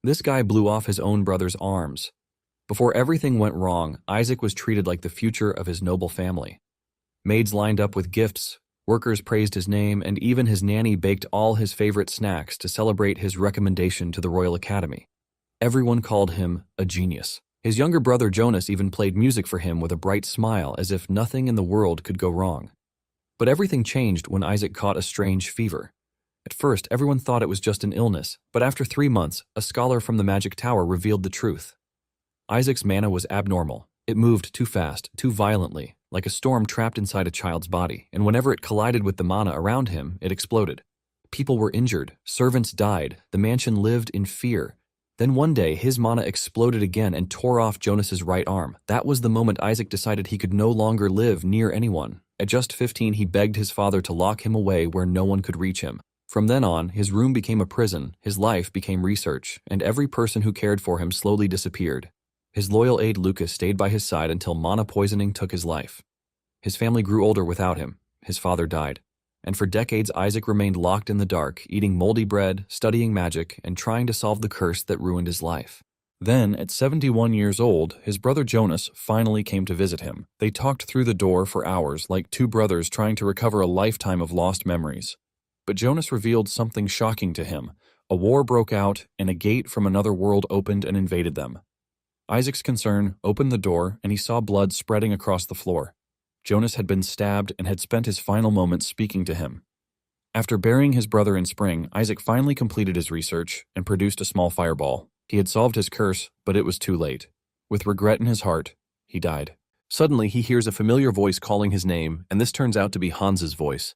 This guy blew off his own brother's arms. Before everything went wrong, Isaac was treated like the future of his noble family. Maids lined up with gifts, workers praised his name, and even his nanny baked all his favorite snacks to celebrate his recommendation to the Royal Academy. Everyone called him a genius. His younger brother Jonas even played music for him with a bright smile as if nothing in the world could go wrong. But everything changed when Isaac caught a strange fever. At first, everyone thought it was just an illness, but after 3 months, a scholar from the magic tower revealed the truth. Isaac's mana was abnormal. It moved too fast, too violently, like a storm trapped inside a child's body, and whenever it collided with the mana around him, it exploded. People were injured, servants died, the mansion lived in fear. Then one day, his mana exploded again and tore off Jonas's right arm. That was the moment Isaac decided he could no longer live near anyone. At just 15, he begged his father to lock him away where no one could reach him. From then on, his room became a prison, his life became research, and every person who cared for him slowly disappeared. His loyal aide Lucas stayed by his side until mana poisoning took his life. His family grew older without him. His father died. And for decades, Isaac remained locked in the dark, eating moldy bread, studying magic, and trying to solve the curse that ruined his life. Then, at 71 years old, his brother Jonas finally came to visit him. They talked through the door for hours, like two brothers trying to recover a lifetime of lost memories. But Jonas revealed something shocking to him. A war broke out, and a gate from another world opened and invaded them. Isaac's concern opened the door, and he saw blood spreading across the floor. Jonas had been stabbed and had spent his final moments speaking to him. After burying his brother in spring, Isaac finally completed his research and produced a small fireball. He had solved his curse, but it was too late. With regret in his heart, he died. Suddenly, he hears a familiar voice calling his name, and this turns out to be Hans's voice.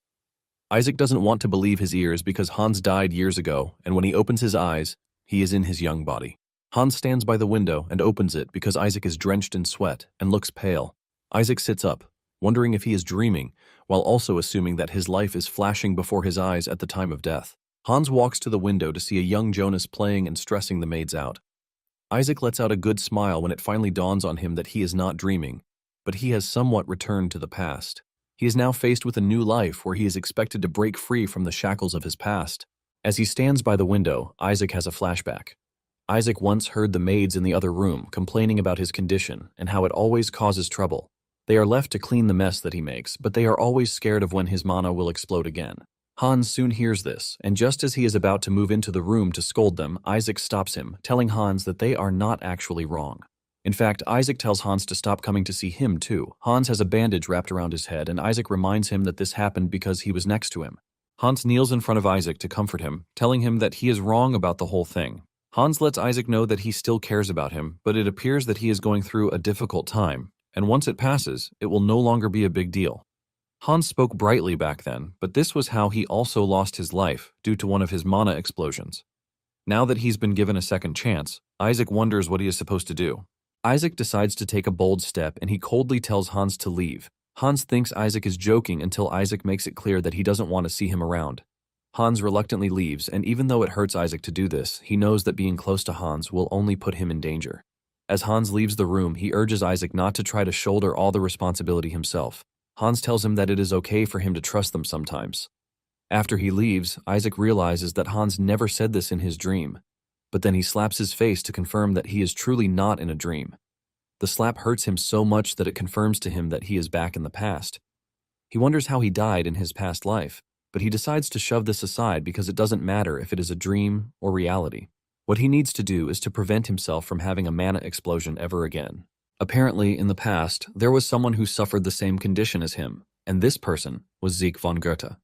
Isaac doesn't want to believe his ears because Hans died years ago, and when he opens his eyes, he is in his young body. Hans stands by the window and opens it because Isaac is drenched in sweat and looks pale. Isaac sits up, wondering if he is dreaming, while also assuming that his life is flashing before his eyes at the time of death. Hans walks to the window to see a young Jonas playing and stressing the maids out. Isaac lets out a good smile when it finally dawns on him that he is not dreaming, but he has somewhat returned to the past. He is now faced with a new life where he is expected to break free from the shackles of his past. As he stands by the window, Isaac has a flashback. Isaac once heard the maids in the other room complaining about his condition and how it always causes trouble. They are left to clean the mess that he makes, but they are always scared of when his mana will explode again. Hans soon hears this, and just as he is about to move into the room to scold them, Isaac stops him, telling Hans that they are not actually wrong. In fact, Isaac tells Hans to stop coming to see him too. Hans has a bandage wrapped around his head, and Isaac reminds him that this happened because he was next to him. Hans kneels in front of Isaac to comfort him, telling him that he is wrong about the whole thing. Hans lets Isaac know that he still cares about him, but it appears that he is going through a difficult time, and once it passes, it will no longer be a big deal. Hans spoke brightly back then, but this was how he also lost his life due to one of his mana explosions. Now that he's been given a second chance, Isaac wonders what he is supposed to do. Isaac decides to take a bold step and he coldly tells Hans to leave. Hans thinks Isaac is joking until Isaac makes it clear that he doesn't want to see him around. Hans reluctantly leaves, and even though it hurts Isaac to do this, he knows that being close to Hans will only put him in danger. As Hans leaves the room, he urges Isaac not to try to shoulder all the responsibility himself. Hans tells him that it is okay for him to trust them sometimes. After he leaves, Isaac realizes that Hans never said this in his dream, but then he slaps his face to confirm that he is truly not in a dream. The slap hurts him so much that it confirms to him that he is back in the past. He wonders how he died in his past life, but he decides to shove this aside because it doesn't matter if it is a dream or reality. What he needs to do is to prevent himself from having a mana explosion ever again. Apparently, in the past, there was someone who suffered the same condition as him, and this person was Zeke von Goethe.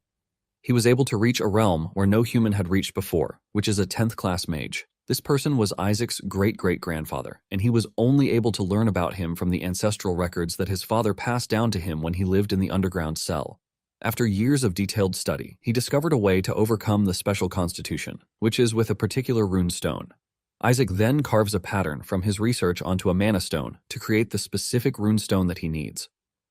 He was able to reach a realm where no human had reached before, which is a 10th class mage. This person was Isaac's great-great-grandfather, and he was only able to learn about him from the ancestral records that his father passed down to him when he lived in the underground cell. After years of detailed study, he discovered a way to overcome the special constitution, which is with a particular rune stone. Isaac then carves a pattern from his research onto a mana stone to create the specific rune stone that he needs.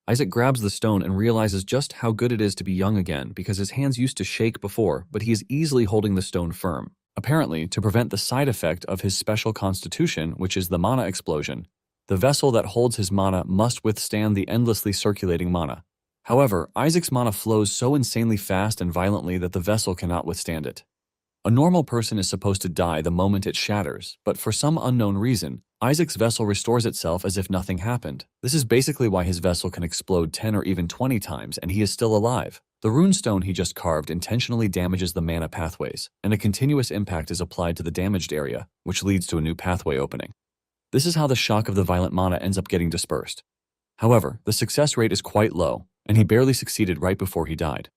Isaac grabs the stone and realizes just how good it is to be young again because his hands used to shake before, but he is easily holding the stone firm. Apparently, to prevent the side effect of his special constitution, which is the mana explosion, the vessel that holds his mana must withstand the endlessly circulating mana. However, Isaac's mana flows so insanely fast and violently that the vessel cannot withstand it. A normal person is supposed to die the moment it shatters, but for some unknown reason, Isaac's vessel restores itself as if nothing happened. This is basically why his vessel can explode 10 or even 20 times and he is still alive. The runestone he just carved intentionally damages the mana pathways, and a continuous impact is applied to the damaged area, which leads to a new pathway opening. This is how the shock of the violent mana ends up getting dispersed. However, the success rate is quite low, and he barely succeeded right before he died.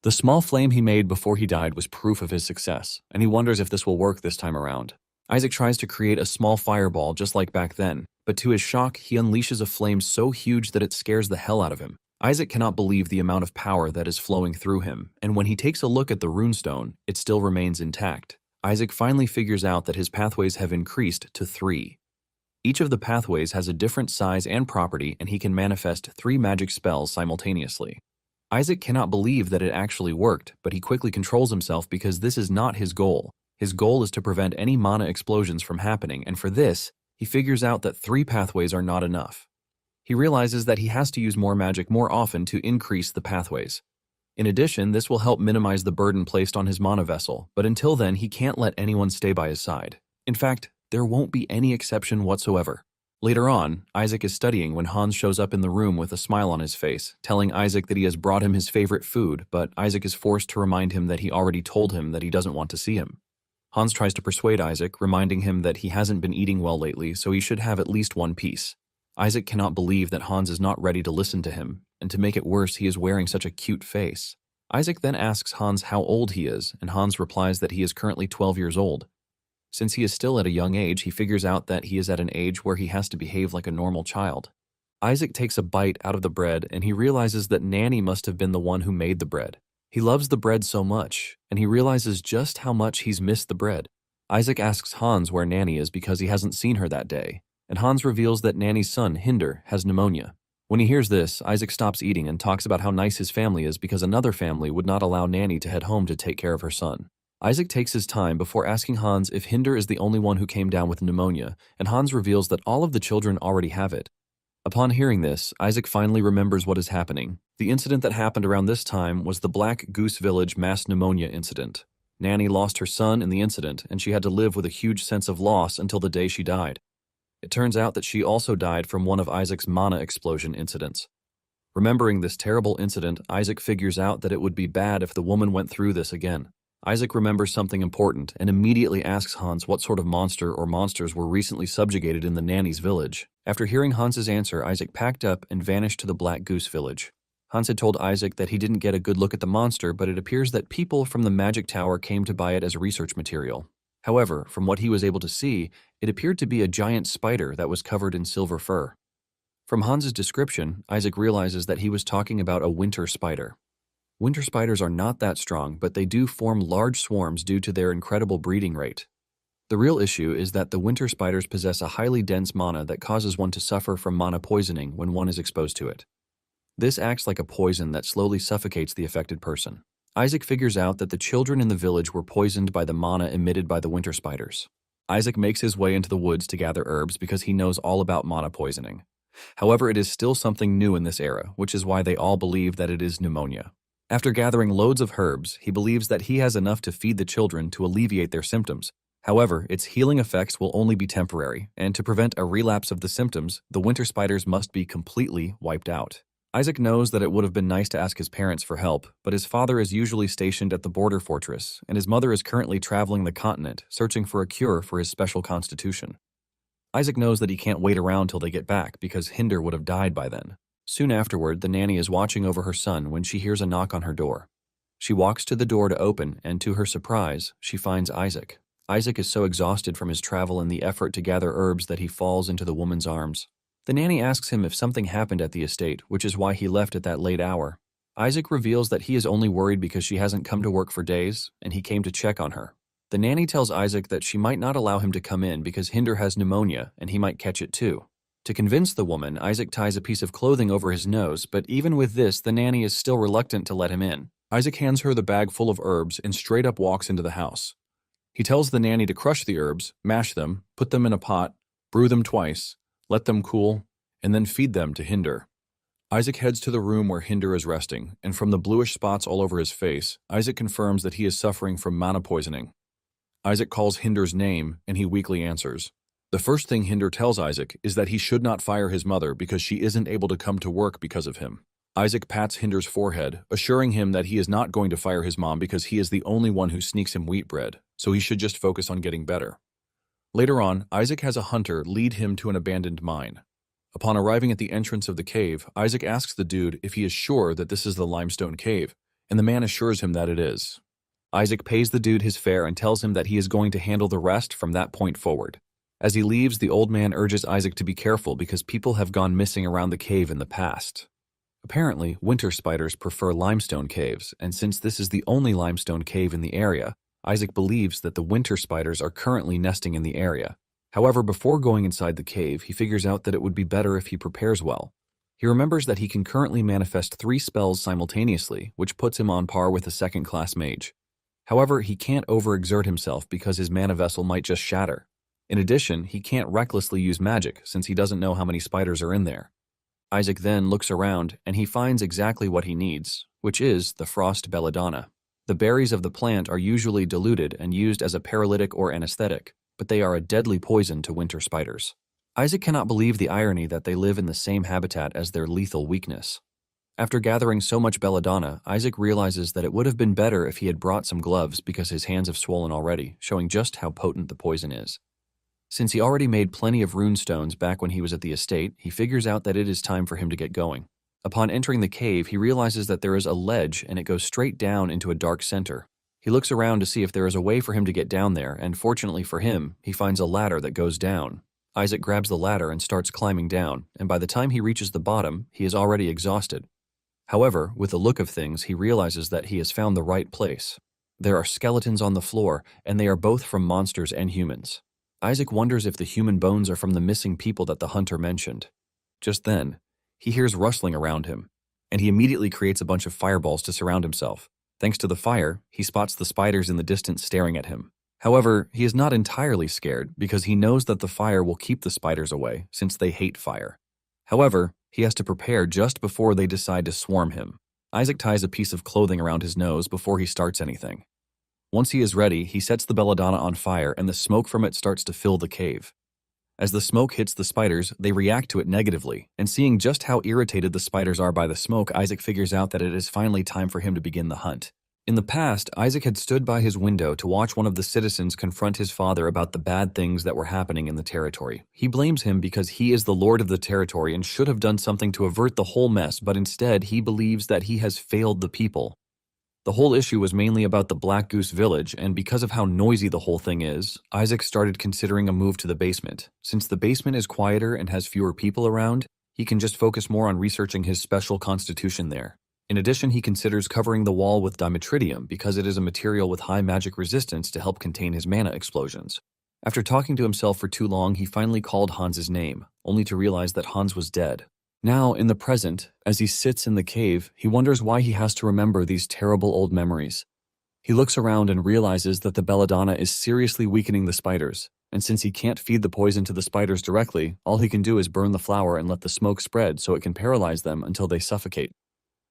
The small flame he made before he died was proof of his success, and he wonders if this will work this time around. Isaac tries to create a small fireball just like back then, but to his shock, he unleashes a flame so huge that it scares the hell out of him. Isaac cannot believe the amount of power that is flowing through him, and when he takes a look at the runestone, it still remains intact. Isaac finally figures out that his pathways have increased to 3. Each of the pathways has a different size and property, and he can manifest 3 magic spells simultaneously. Isaac cannot believe that it actually worked, but he quickly controls himself because this is not his goal. His goal is to prevent any mana explosions from happening, and for this, he figures out that 3 pathways are not enough. He realizes that he has to use more magic more often to increase the pathways. In addition, this will help minimize the burden placed on his mana vessel, but until then, he can't let anyone stay by his side. In fact, there won't be any exception whatsoever. Later on, Isaac is studying when Hans shows up in the room with a smile on his face, telling Isaac that he has brought him his favorite food, but Isaac is forced to remind him that he already told him that he doesn't want to see him. Hans tries to persuade Isaac, reminding him that he hasn't been eating well lately, so he should have at least one piece. Isaac cannot believe that Hans is not ready to listen to him, and to make it worse, he is wearing such a cute face. Isaac then asks Hans how old he is, and Hans replies that he is currently 12 years old. Since he is still at a young age, he figures out that he is at an age where he has to behave like a normal child. Isaac takes a bite out of the bread and he realizes that Nanny must have been the one who made the bread. He loves the bread so much, and he realizes just how much he's missed the bread. Isaac asks Hans where Nanny is because he hasn't seen her that day, and Hans reveals that Nanny's son, Hinder, has pneumonia. When he hears this, Isaac stops eating and talks about how nice his family is because another family would not allow Nanny to head home to take care of her son. Isaac takes his time before asking Hans if Hinder is the only one who came down with pneumonia, and Hans reveals that all of the children already have it. Upon hearing this, Isaac finally remembers what is happening. The incident that happened around this time was the Black Goose Village mass pneumonia incident. Nanny lost her son in the incident, and she had to live with a huge sense of loss until the day she died. It turns out that she also died from one of Isaac's mana explosion incidents. Remembering this terrible incident, Isaac figures out that it would be bad if the woman went through this again. Isaac remembers something important and immediately asks Hans what sort of monster or monsters were recently subjugated in the Nanny's village. After hearing Hans's answer, Isaac packed up and vanished to the Black Goose Village. Hans had told Isaac that he didn't get a good look at the monster, but it appears that people from the magic tower came to buy it as research material. However, from what he was able to see, it appeared to be a giant spider that was covered in silver fur. From Hans's description, Isaac realizes that he was talking about a winter spider. Winter spiders are not that strong, but they do form large swarms due to their incredible breeding rate. The real issue is that the winter spiders possess a highly dense mana that causes one to suffer from mana poisoning when one is exposed to it. This acts like a poison that slowly suffocates the affected person. Isaac figures out that the children in the village were poisoned by the mana emitted by the winter spiders. Isaac makes his way into the woods to gather herbs because he knows all about mana poisoning. However, it is still something new in this era, which is why they all believe that it is pneumonia. After gathering loads of herbs, he believes that he has enough to feed the children to alleviate their symptoms. However, its healing effects will only be temporary, and to prevent a relapse of the symptoms, the winter spiders must be completely wiped out. Isaac knows that it would have been nice to ask his parents for help, but his father is usually stationed at the border fortress, and his mother is currently traveling the continent, searching for a cure for his special constitution. Isaac knows that he can't wait around till they get back because Hinder would have died by then. Soon afterward, the nanny is watching over her son when she hears a knock on her door. She walks to the door to open, and to her surprise, she finds Isaac. Isaac is so exhausted from his travel and the effort to gather herbs that he falls into the woman's arms. The nanny asks him if something happened at the estate, which is why he left at that late hour. Isaac reveals that he is only worried because she hasn't come to work for days, and he came to check on her. The nanny tells Isaac that she might not allow him to come in because Hinder has pneumonia, and he might catch it too. To convince the woman, Isaac ties a piece of clothing over his nose, but even with this, the nanny is still reluctant to let him in. Isaac hands her the bag full of herbs and straight up walks into the house. He tells the nanny to crush the herbs, mash them, put them in a pot, brew them twice, let them cool, and then feed them to Hinder. Isaac heads to the room where Hinder is resting, and from the bluish spots all over his face, Isaac confirms that he is suffering from mana poisoning. Isaac calls Hinder's name, and he weakly answers. The first thing Hinder tells Isaac is that he should not fire his mother because she isn't able to come to work because of him. Isaac pats Hinder's forehead, assuring him that he is not going to fire his mom because he is the only one who sneaks him wheat bread, so he should just focus on getting better. Later on, Isaac has a hunter lead him to an abandoned mine. Upon arriving at the entrance of the cave, Isaac asks the dude if he is sure that this is the limestone cave, and the man assures him that it is. Isaac pays the dude his fare and tells him that he is going to handle the rest from that point forward. As he leaves, the old man urges Isaac to be careful because people have gone missing around the cave in the past. Apparently, winter spiders prefer limestone caves, and since this is the only limestone cave in the area, Isaac believes that the winter spiders are currently nesting in the area. However, before going inside the cave, he figures out that it would be better if he prepares well. He remembers that he can currently manifest 3 spells simultaneously, which puts him on par with a second-class mage. However, he can't overexert himself because his mana vessel might just shatter. In addition, he can't recklessly use magic since he doesn't know how many spiders are in there. Isaac then looks around and he finds exactly what he needs, which is the frost belladonna. The berries of the plant are usually diluted and used as a paralytic or anesthetic, but they are a deadly poison to winter spiders. Isaac cannot believe the irony that they live in the same habitat as their lethal weakness. After gathering so much belladonna, Isaac realizes that it would have been better if he had brought some gloves because his hands have swollen already, showing just how potent the poison is. Since he already made plenty of rune stones back when he was at the estate, he figures out that it is time for him to get going. Upon entering the cave, he realizes that there is a ledge and it goes straight down into a dark center. He looks around to see if there is a way for him to get down there, and fortunately for him, he finds a ladder that goes down. Isaac grabs the ladder and starts climbing down, and by the time he reaches the bottom, he is already exhausted. However, with the look of things, he realizes that he has found the right place. There are skeletons on the floor, and they are both from monsters and humans. Isaac wonders if the human bones are from the missing people that the hunter mentioned. Just then, he hears rustling around him, and he immediately creates a bunch of fireballs to surround himself. Thanks to the fire, he spots the spiders in the distance staring at him. However, he is not entirely scared because he knows that the fire will keep the spiders away since they hate fire. However, he has to prepare just before they decide to swarm him. Isaac ties a piece of clothing around his nose before he starts anything. Once he is ready, he sets the belladonna on fire and the smoke from it starts to fill the cave. As the smoke hits the spiders, they react to it negatively, and seeing just how irritated the spiders are by the smoke, Isaac figures out that it is finally time for him to begin the hunt. In the past, Isaac had stood by his window to watch one of the citizens confront his father about the bad things that were happening in the territory. He blames him because he is the lord of the territory and should have done something to avert the whole mess, but instead he believes that he has failed the people. The whole issue was mainly about the Black Goose Village, and because of how noisy the whole thing is, Isaac started considering a move to the basement. Since the basement is quieter and has fewer people around, he can just focus more on researching his special constitution there. In addition, he considers covering the wall with dimetridium because it is a material with high magic resistance to help contain his mana explosions. After talking to himself for too long, he finally called Hans's name, only to realize that Hans was dead. Now, in the present, as he sits in the cave, he wonders why he has to remember these terrible old memories. He looks around and realizes that the belladonna is seriously weakening the spiders, and since he can't feed the poison to the spiders directly, all he can do is burn the flower and let the smoke spread so it can paralyze them until they suffocate.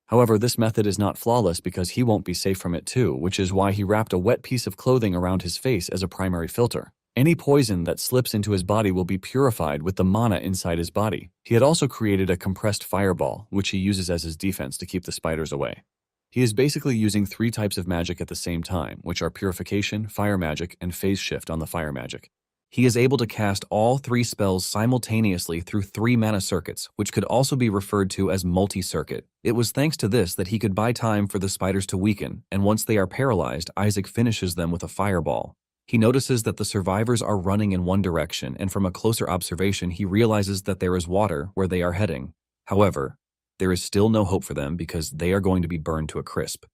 However, this method is not flawless because he won't be safe from it too, which is why he wrapped a wet piece of clothing around his face as a primary filter. Any poison that slips into his body will be purified with the mana inside his body. He had also created a compressed fireball, which he uses as his defense to keep the spiders away. He is basically using 3 types of magic at the same time, which are purification, fire magic, and phase shift on the fire magic. He is able to cast all 3 spells simultaneously through 3 mana circuits, which could also be referred to as multi-circuit. It was thanks to this that he could buy time for the spiders to weaken, and once they are paralyzed, Isaac finishes them with a fireball. He notices that the survivors are running in one direction, and from a closer observation, he realizes that there is water where they are heading. However, there is still no hope for them because they are going to be burned to a crisp.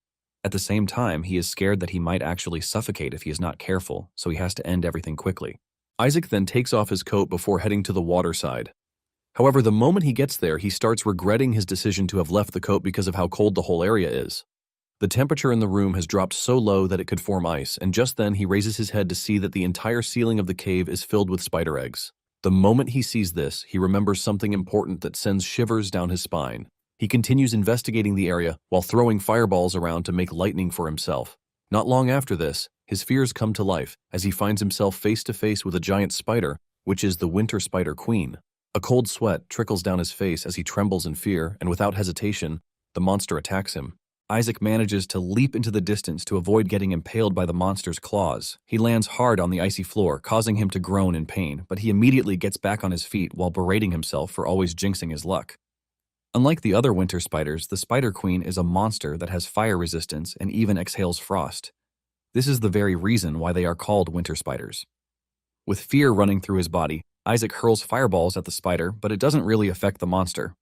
At the same time, he is scared that he might actually suffocate if he is not careful, so he has to end everything quickly. Isaac then takes off his coat before heading to the water side. However, the moment he gets there, he starts regretting his decision to have left the coat because of how cold the whole area is. The temperature in the room has dropped so low that it could form ice, and just then he raises his head to see that the entire ceiling of the cave is filled with spider eggs. The moment he sees this, he remembers something important that sends shivers down his spine. He continues investigating the area while throwing fireballs around to make lightning for himself. Not long after this, His fears come to life as he finds himself face to face with a giant spider, which is the winter spider queen. A cold sweat trickles down his face as he trembles in fear, and without hesitation, the monster attacks him. Isaac manages to leap into the distance to avoid getting impaled by the monster's claws. He lands hard on the icy floor, causing him to groan in pain, but he immediately gets back on his feet while berating himself for always jinxing his luck. Unlike the other winter spiders, the Spider Queen is a monster that has fire resistance and even exhales frost. This is the very reason why they are called winter spiders. With fear running through his body, Isaac hurls fireballs at the spider, but it doesn't really affect the monster.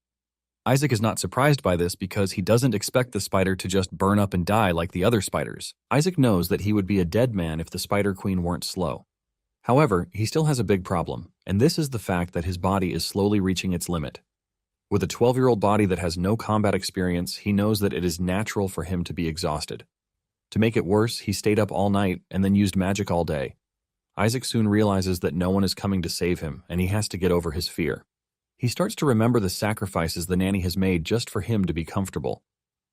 Isaac is not surprised by this because he doesn't expect the spider to just burn up and die like the other spiders. Isaac knows that he would be a dead man if the Spider Queen weren't slow. However, he still has a big problem, and this is the fact that his body is slowly reaching its limit. With a 12-year-old body that has no combat experience, he knows that it is natural for him to be exhausted. To make it worse, he stayed up all night and then used magic all day. Isaac soon realizes that no one is coming to save him, and he has to get over his fear. He starts to remember the sacrifices the nanny has made just for him to be comfortable.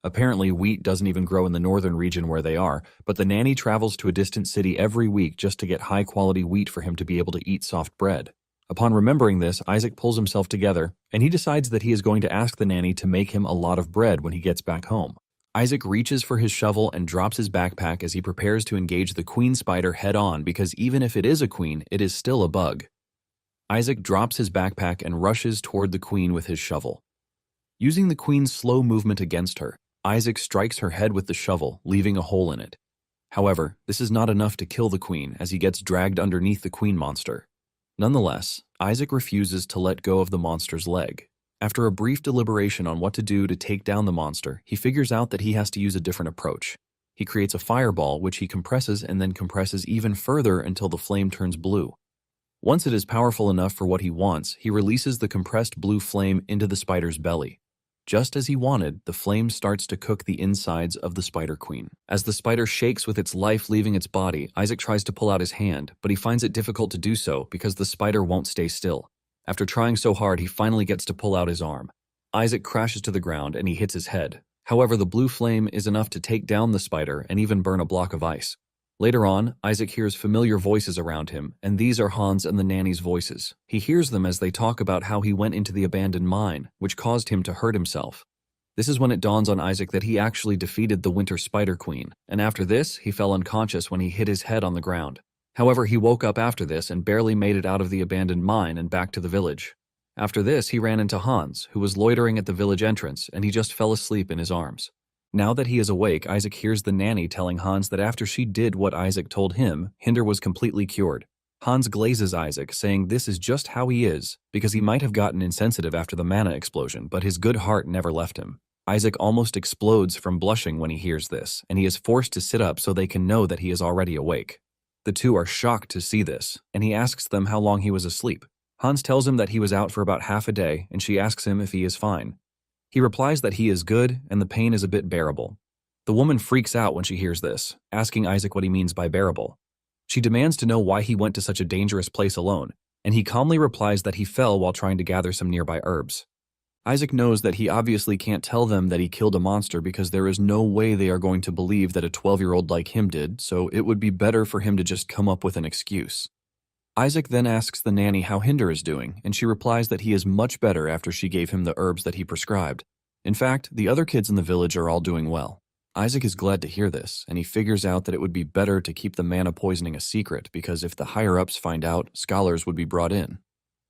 Apparently, wheat doesn't even grow in the northern region where they are, but the nanny travels to a distant city every week just to get high-quality wheat for him to be able to eat soft bread. Upon remembering this, Isaac pulls himself together, and he decides that he is going to ask the nanny to make him a lot of bread when he gets back home. Isaac reaches for his shovel and drops his backpack as he prepares to engage the queen spider head-on because even if it is a queen, it is still a bug. Isaac drops his backpack and rushes toward the queen with his shovel. Using the queen's slow movement against her, Isaac strikes her head with the shovel, leaving a hole in it. However, this is not enough to kill the queen as he gets dragged underneath the queen monster. Nonetheless, Isaac refuses to let go of the monster's leg. After a brief deliberation on what to do to take down the monster, he figures out that he has to use a different approach. He creates a fireball which he compresses and then compresses even further until the flame turns blue. Once it is powerful enough for what he wants, he releases the compressed blue flame into the spider's belly. Just as he wanted, the flame starts to cook the insides of the Spider Queen. As the spider shakes with its life leaving its body, Isaac tries to pull out his hand, but he finds it difficult to do so because the spider won't stay still. After trying so hard, he finally gets to pull out his arm. Isaac crashes to the ground and he hits his head. However, the blue flame is enough to take down the spider and even burn a block of ice. Later on, Isaac hears familiar voices around him, and these are Hans and the nanny's voices. He hears them as they talk about how he went into the abandoned mine, which caused him to hurt himself. This is when it dawns on Isaac that he actually defeated the Winter Spider Queen, and after this, he fell unconscious when he hit his head on the ground. However, he woke up after this and barely made it out of the abandoned mine and back to the village. After this, he ran into Hans, who was loitering at the village entrance, and he just fell asleep in his arms. Now that he is awake, Isaac hears the nanny telling Hans that after she did what Isaac told him, Hinder was completely cured. Hans glazes Isaac, saying this is just how he is, because he might have gotten insensitive after the mana explosion, but his good heart never left him. Isaac almost explodes from blushing when he hears this, and he is forced to sit up so they can know that he is already awake. The two are shocked to see this, and he asks them how long he was asleep. Hans tells him that he was out for about half a day, and she asks him if he is fine. He replies that he is good and the pain is a bit bearable. The woman freaks out when she hears this, asking Isaac what he means by bearable. She demands to know why he went to such a dangerous place alone, and he calmly replies that he fell while trying to gather some nearby herbs. Isaac knows that he obviously can't tell them that he killed a monster because there is no way they are going to believe that a 12-year-old like him did, so it would be better for him to just come up with an excuse. Isaac then asks the nanny how Hinder is doing, and she replies that he is much better after she gave him the herbs that he prescribed. In fact, the other kids in the village are all doing well. Isaac is glad to hear this, and he figures out that it would be better to keep the mana poisoning a secret because if the higher-ups find out, scholars would be brought in.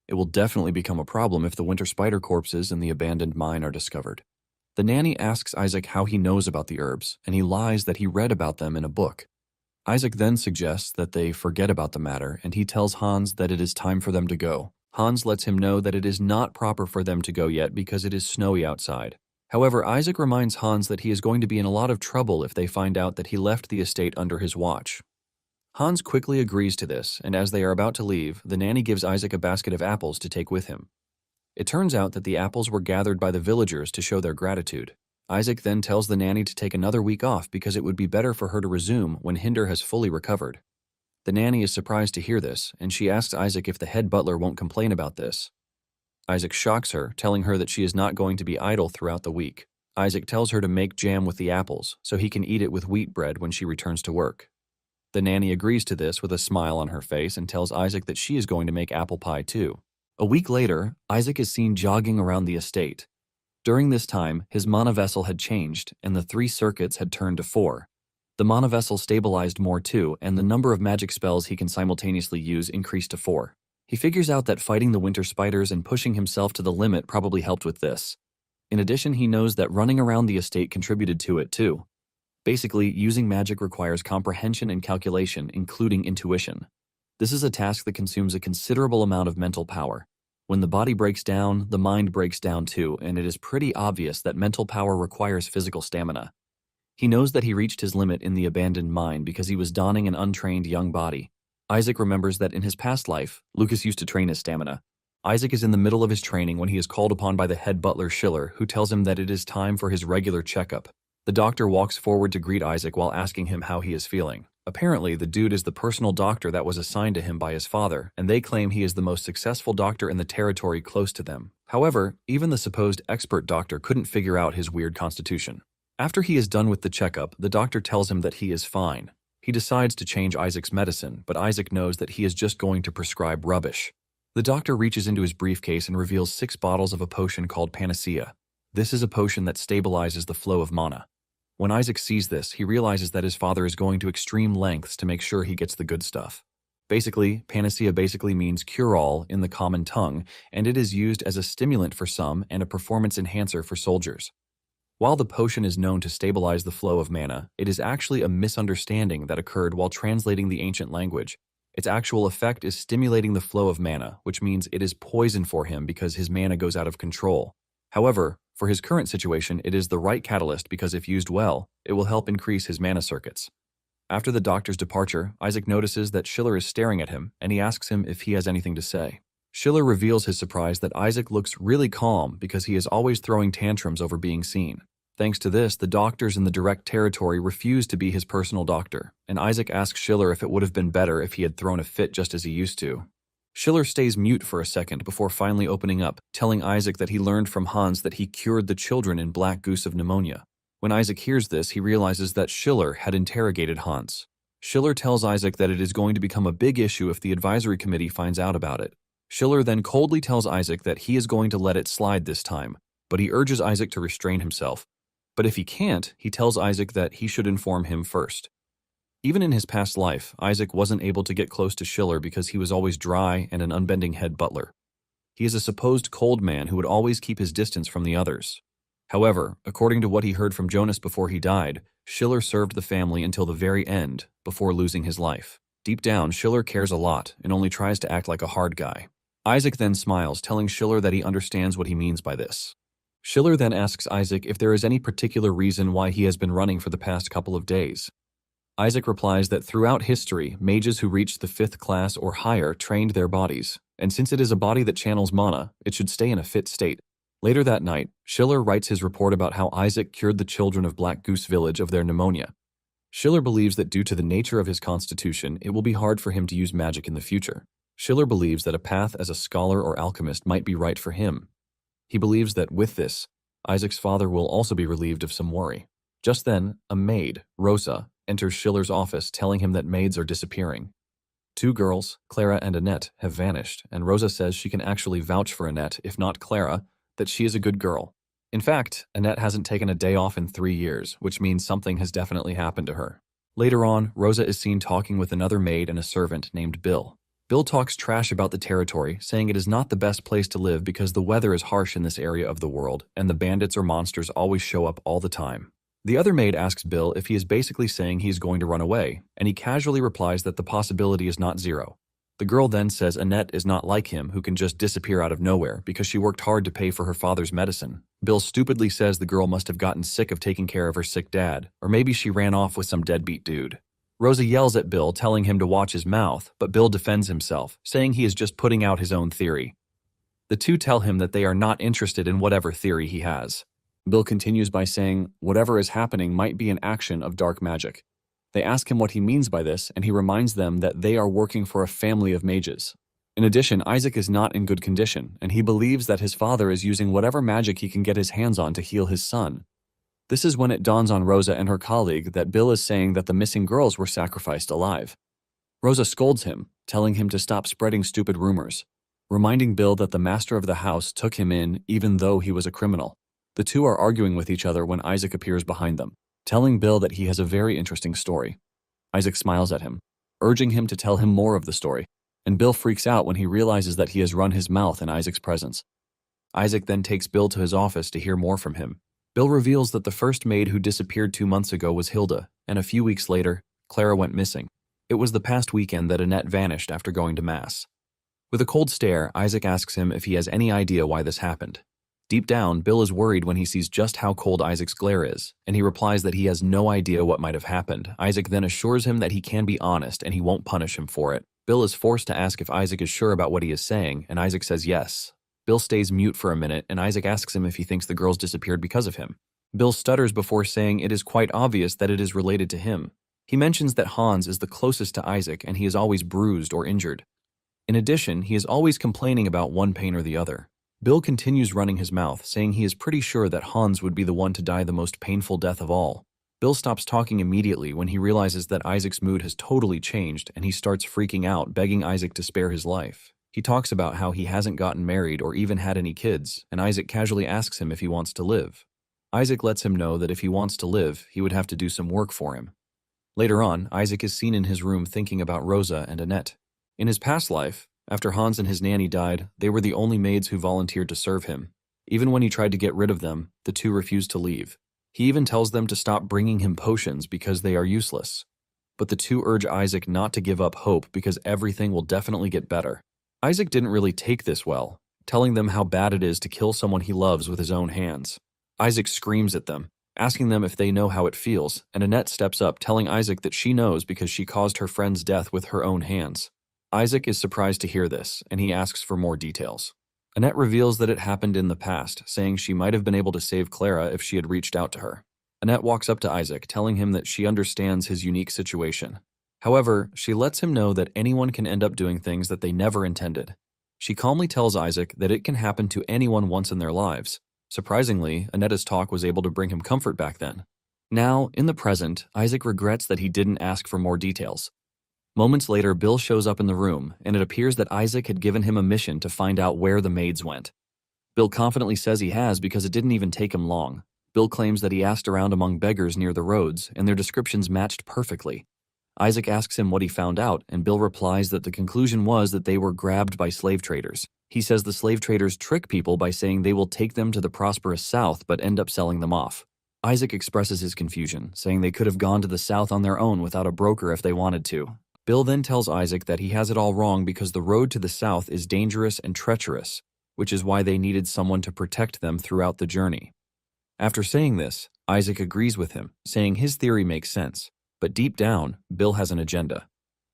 It will definitely become a problem if the winter spider corpses in the abandoned mine are discovered. The nanny asks Isaac how he knows about the herbs, and he lies that he read about them in a book. Isaac then suggests that they forget about the matter, and he tells Hans that it is time for them to go. Hans lets him know that it is not proper for them to go yet because it is snowy outside. However, Isaac reminds Hans that he is going to be in a lot of trouble if they find out that he left the estate under his watch. Hans quickly agrees to this, and as they are about to leave, the nanny gives Isaac a basket of apples to take with him. It turns out that the apples were gathered by the villagers to show their gratitude. Isaac then tells the nanny to take another week off because it would be better for her to resume when Hinder has fully recovered. The nanny is surprised to hear this, and she asks Isaac if the head butler won't complain about this. Isaac shocks her, telling her that she is not going to be idle throughout the week. Isaac tells her to make jam with the apples, so he can eat it with wheat bread when she returns to work. The nanny agrees to this with a smile on her face and tells Isaac that she is going to make apple pie too. A week later, Isaac is seen jogging around the estate. During this time, his mana vessel had changed, and the 3 circuits had turned to 4. The mana vessel stabilized more too, and the number of magic spells he can simultaneously use increased to 4. He figures out that fighting the winter spiders and pushing himself to the limit probably helped with this. In addition, he knows that running around the estate contributed to it too. Basically, using magic requires comprehension and calculation, including intuition. This is a task that consumes a considerable amount of mental power. When the body breaks down, the mind breaks down too, and it is pretty obvious that mental power requires physical stamina. He knows that he reached his limit in the abandoned mine because he was donning an untrained young body. Isaac remembers that in his past life, Lucas used to train his stamina. Isaac is in the middle of his training when he is called upon by the head butler Schiller, who tells him that it is time for his regular checkup. The doctor walks forward to greet Isaac while asking him how he is feeling. Apparently, the dude is the personal doctor that was assigned to him by his father, and they claim he is the most successful doctor in the territory close to them. However, even the supposed expert doctor couldn't figure out his weird constitution. After he is done with the checkup, the doctor tells him that he is fine. He decides to change Isaac's medicine, but Isaac knows that he is just going to prescribe rubbish. The doctor reaches into his briefcase and reveals 6 bottles of a potion called Panacea. This is a potion that stabilizes the flow of mana. When Isaac sees this, he realizes that his father is going to extreme lengths to make sure he gets the good stuff. Basically, Panacea means cure-all in the common tongue, and it is used as a stimulant for some and a performance enhancer for soldiers. While the potion is known to stabilize the flow of mana, it is actually a misunderstanding that occurred while translating the ancient language. Its actual effect is stimulating the flow of mana, which means it is poison for him because his mana goes out of control. However, for his current situation, it is the right catalyst because if used well, it will help increase his mana circuits. After the doctor's departure, Isaac notices that Schiller is staring at him, and he asks him if he has anything to say. Schiller reveals his surprise that Isaac looks really calm because he is always throwing tantrums over being seen. Thanks to this, the doctors in the direct territory refuse to be his personal doctor, and Isaac asks Schiller if it would have been better if he had thrown a fit just as he used to. Schiller stays mute for a second before finally opening up, telling Isaac that he learned from Hans that he cured the children in Black Goose of pneumonia. When Isaac hears this, he realizes that Schiller had interrogated Hans. Schiller tells Isaac that it is going to become a big issue if the advisory committee finds out about it. Schiller then coldly tells Isaac that he is going to let it slide this time, but he urges Isaac to restrain himself. But if he can't, he tells Isaac that he should inform him first. Even in his past life, Isaac wasn't able to get close to Schiller because he was always dry and an unbending head butler. He is a supposed cold man who would always keep his distance from the others. However, according to what he heard from Jonas before he died, Schiller served the family until the very end, before losing his life. Deep down, Schiller cares a lot and only tries to act like a hard guy. Isaac then smiles, telling Schiller that he understands what he means by this. Schiller then asks Isaac if there is any particular reason why he has been running for the past couple of days. Isaac replies that throughout history, mages who reached the 5th class or higher trained their bodies, and since it is a body that channels mana, it should stay in a fit state. Later that night, Schiller writes his report about how Isaac cured the children of Black Goose Village of their pneumonia. Schiller believes that due to the nature of his constitution, it will be hard for him to use magic in the future. Schiller believes that a path as a scholar or alchemist might be right for him. He believes that with this, Isaac's father will also be relieved of some worry. Just then, a maid, Rosa, enters Schiller's office telling him that maids are disappearing. 2 girls, Clara and Annette, have vanished, and Rosa says she can actually vouch for Annette, if not Clara, that she is a good girl. In fact, Annette hasn't taken a day off in 3 years, which means something has definitely happened to her. Later on, Rosa is seen talking with another maid and a servant named Bill. Bill talks trash about the territory, saying it is not the best place to live because the weather is harsh in this area of the world, and the bandits or monsters always show up all the time. The other maid asks Bill if he is basically saying he is going to run away, and he casually replies that the possibility is not 0. The girl then says Annette is not like him who can just disappear out of nowhere because she worked hard to pay for her father's medicine. Bill stupidly says the girl must have gotten sick of taking care of her sick dad, or maybe she ran off with some deadbeat dude. Rosa yells at Bill, telling him to watch his mouth, but Bill defends himself, saying he is just putting out his own theory. The two tell him that they are not interested in whatever theory he has. Bill continues by saying whatever is happening might be an action of dark magic. They ask him what he means by this, and he reminds them that they are working for a family of mages. In addition, Isaac is not in good condition, and he believes that his father is using whatever magic he can get his hands on to heal his son. This is when it dawns on Rosa and her colleague that Bill is saying that the missing girls were sacrificed alive. Rosa scolds him, telling him to stop spreading stupid rumors, reminding Bill that the master of the house took him in even though he was a criminal. The two are arguing with each other when Isaac appears behind them, telling Bill that he has a very interesting story. Isaac smiles at him, urging him to tell him more of the story, and Bill freaks out when he realizes that he has run his mouth in Isaac's presence. Isaac then takes Bill to his office to hear more from him. Bill reveals that the first maid who disappeared 2 months ago was Hilda, and a few weeks later, Clara went missing. It was the past weekend that Annette vanished after going to Mass. With a cold stare, Isaac asks him if he has any idea why this happened. Deep down, Bill is worried when he sees just how cold Isaac's glare is, and he replies that he has no idea what might have happened. Isaac then assures him that he can be honest and he won't punish him for it. Bill is forced to ask if Isaac is sure about what he is saying, and Isaac says yes. Bill stays mute for a minute, and Isaac asks him if he thinks the girls disappeared because of him. Bill stutters before saying it is quite obvious that it is related to him. He mentions that Hans is the closest to Isaac and he is always bruised or injured. In addition, he is always complaining about one pain or the other. Bill continues running his mouth, saying he is pretty sure that Hans would be the one to die the most painful death of all. Bill stops talking immediately when he realizes that Isaac's mood has totally changed and he starts freaking out, begging Isaac to spare his life. He talks about how he hasn't gotten married or even had any kids, and Isaac casually asks him if he wants to live. Isaac lets him know that if he wants to live, he would have to do some work for him. Later on, Isaac is seen in his room thinking about Rosa and Annette. In his past life, after Hans and his nanny died, they were the only maids who volunteered to serve him. Even when he tried to get rid of them, the two refused to leave. He even tells them to stop bringing him potions because they are useless. But the two urge Isaac not to give up hope because everything will definitely get better. Isaac didn't really take this well, telling them how bad it is to kill someone he loves with his own hands. Isaac screams at them, asking them if they know how it feels, and Annette steps up, telling Isaac that she knows because she caused her friend's death with her own hands. Isaac is surprised to hear this, and he asks for more details. Annette reveals that it happened in the past, saying she might have been able to save Clara if she had reached out to her. Annette walks up to Isaac, telling him that she understands his unique situation. However, she lets him know that anyone can end up doing things that they never intended. She calmly tells Isaac that it can happen to anyone once in their lives. Surprisingly, Annette's talk was able to bring him comfort back then. Now, in the present, Isaac regrets that he didn't ask for more details. Moments later, Bill shows up in the room, and it appears that Isaac had given him a mission to find out where the maids went. Bill confidently says he has because it didn't even take him long. Bill claims that he asked around among beggars near the roads, and their descriptions matched perfectly. Isaac asks him what he found out, and Bill replies that the conclusion was that they were grabbed by slave traders. He says the slave traders trick people by saying they will take them to the prosperous South but end up selling them off. Isaac expresses his confusion, saying they could have gone to the South on their own without a broker if they wanted to. Bill then tells Isaac that he has it all wrong because the road to the South is dangerous and treacherous, which is why they needed someone to protect them throughout the journey. After saying this, Isaac agrees with him, saying his theory makes sense, but deep down, Bill has an agenda.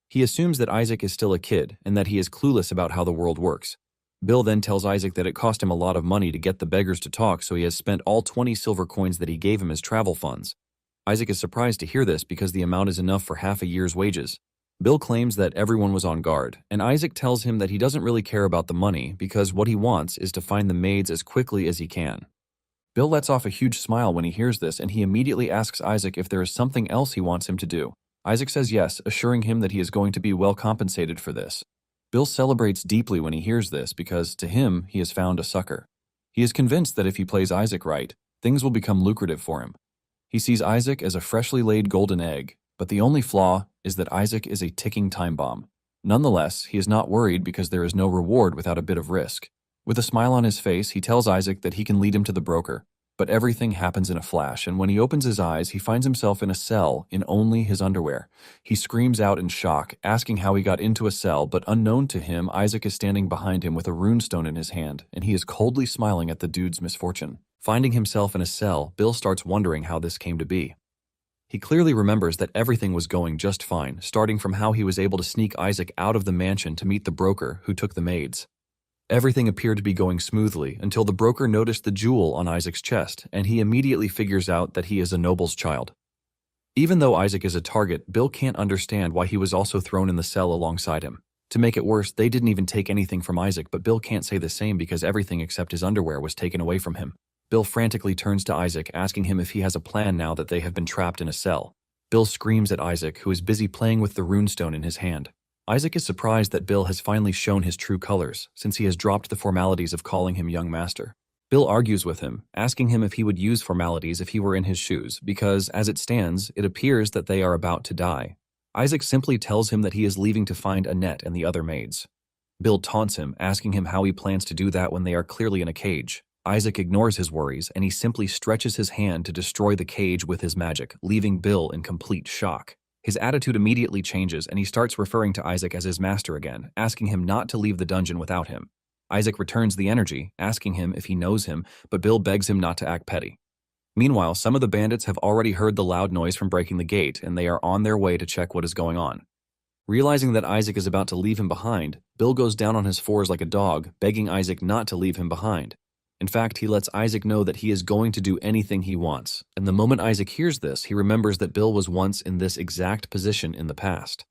He assumes that Isaac is still a kid and that he is clueless about how the world works. Bill then tells Isaac that it cost him a lot of money to get the beggars to talk, so he has spent all 20 silver coins that he gave him as travel funds. Isaac is surprised to hear this because the amount is enough for half a year's wages. Bill claims that everyone was on guard, and Isaac tells him that he doesn't really care about the money because what he wants is to find the maids as quickly as he can. Bill lets off a huge smile when he hears this, and he immediately asks Isaac if there is something else he wants him to do. Isaac says yes, assuring him that he is going to be well compensated for this. Bill celebrates deeply when he hears this because, to him, he has found a sucker. He is convinced that if he plays Isaac right, things will become lucrative for him. He sees Isaac as a freshly laid golden egg, but the only flaw is that Isaac is a ticking time bomb. Nonetheless, he is not worried because there is no reward without a bit of risk. With a smile on his face, he tells Isaac that he can lead him to the broker. But everything happens in a flash, and when he opens his eyes, he finds himself in a cell in only his underwear. He screams out in shock, asking how he got into a cell, but unknown to him, Isaac is standing behind him with a runestone in his hand, and he is coldly smiling at the dude's misfortune. Finding himself in a cell, Bill starts wondering how this came to be. He clearly remembers that everything was going just fine, starting from how he was able to sneak Isaac out of the mansion to meet the broker who took the maids. Everything appeared to be going smoothly until the broker noticed the jewel on Isaac's chest, and he immediately figures out that he is a noble's child. Even though Isaac is a target, Bill can't understand why he was also thrown in the cell alongside him. To make it worse, they didn't even take anything from Isaac, but Bill can't say the same because everything except his underwear was taken away from him. Bill frantically turns to Isaac, asking him if he has a plan now that they have been trapped in a cell. Bill screams at Isaac, who is busy playing with the runestone in his hand. Isaac is surprised that Bill has finally shown his true colors, since he has dropped the formalities of calling him young master. Bill argues with him, asking him if he would use formalities if he were in his shoes, because, as it stands, it appears that they are about to die. Isaac simply tells him that he is leaving to find Annette and the other maids. Bill taunts him, asking him how he plans to do that when they are clearly in a cage. Isaac ignores his worries, and he simply stretches his hand to destroy the cage with his magic, leaving Bill in complete shock. His attitude immediately changes, and he starts referring to Isaac as his master again, asking him not to leave the dungeon without him. Isaac returns the energy, asking him if he knows him, but Bill begs him not to act petty. Meanwhile, some of the bandits have already heard the loud noise from breaking the gate, and they are on their way to check what is going on. Realizing that Isaac is about to leave him behind, Bill goes down on his fours like a dog, begging Isaac not to leave him behind. In fact, he lets Isaac know that he is going to do anything he wants, and the moment Isaac hears this, he remembers that Bill was once in this exact position in the past.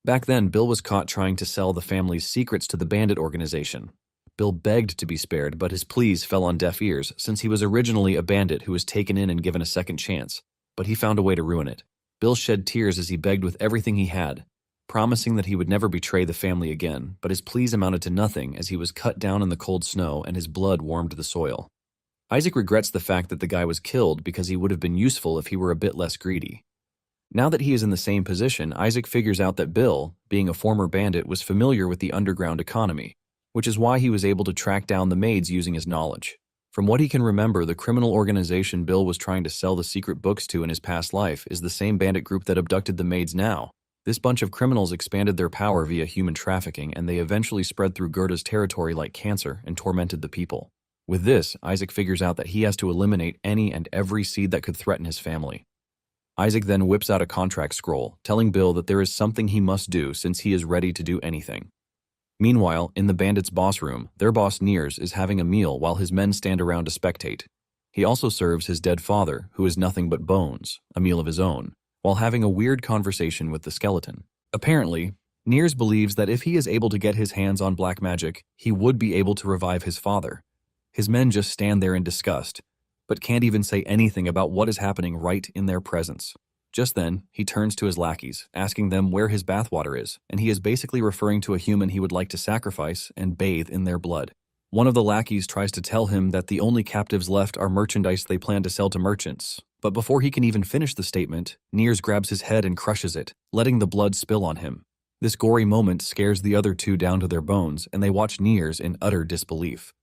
Back then, Bill was caught trying to sell the family's secrets to the bandit organization. Bill begged to be spared, but his pleas fell on deaf ears, since he was originally a bandit who was taken in and given a second chance, but he found a way to ruin it. Bill shed tears as he begged with everything he had, promising that he would never betray the family again, but his pleas amounted to nothing as he was cut down in the cold snow and his blood warmed the soil. Isaac regrets the fact that the guy was killed because he would have been useful if he were a bit less greedy. Now that he is in the same position, Isaac figures out that Bill, being a former bandit, was familiar with the underground economy, which is why he was able to track down the maids using his knowledge. From what he can remember, the criminal organization Bill was trying to sell the secret books to in his past life is the same bandit group that abducted the maids now. This bunch of criminals expanded their power via human trafficking, and they eventually spread through Gerda's territory like cancer and tormented the people. With this, Isaac figures out that he has to eliminate any and every seed that could threaten his family. Isaac then whips out a contract scroll, telling Bill that there is something he must do since he is ready to do anything. Meanwhile, in the bandits' boss room, their boss Nears is having a meal while his men stand around to spectate. He also serves his dead father, who is nothing but bones, a meal of his own, while having a weird conversation with the skeleton. Apparently, Nears believes that if he is able to get his hands on black magic, he would be able to revive his father. His men just stand there in disgust, but can't even say anything about what is happening right in their presence. Just then, he turns to his lackeys, asking them where his bathwater is, and he is basically referring to a human he would like to sacrifice and bathe in their blood. One of the lackeys tries to tell him that the only captives left are merchandise they plan to sell to merchants, but before he can even finish the statement, Nears grabs his head and crushes it, letting the blood spill on him. This gory moment scares the other two down to their bones, and they watch Nears in utter disbelief.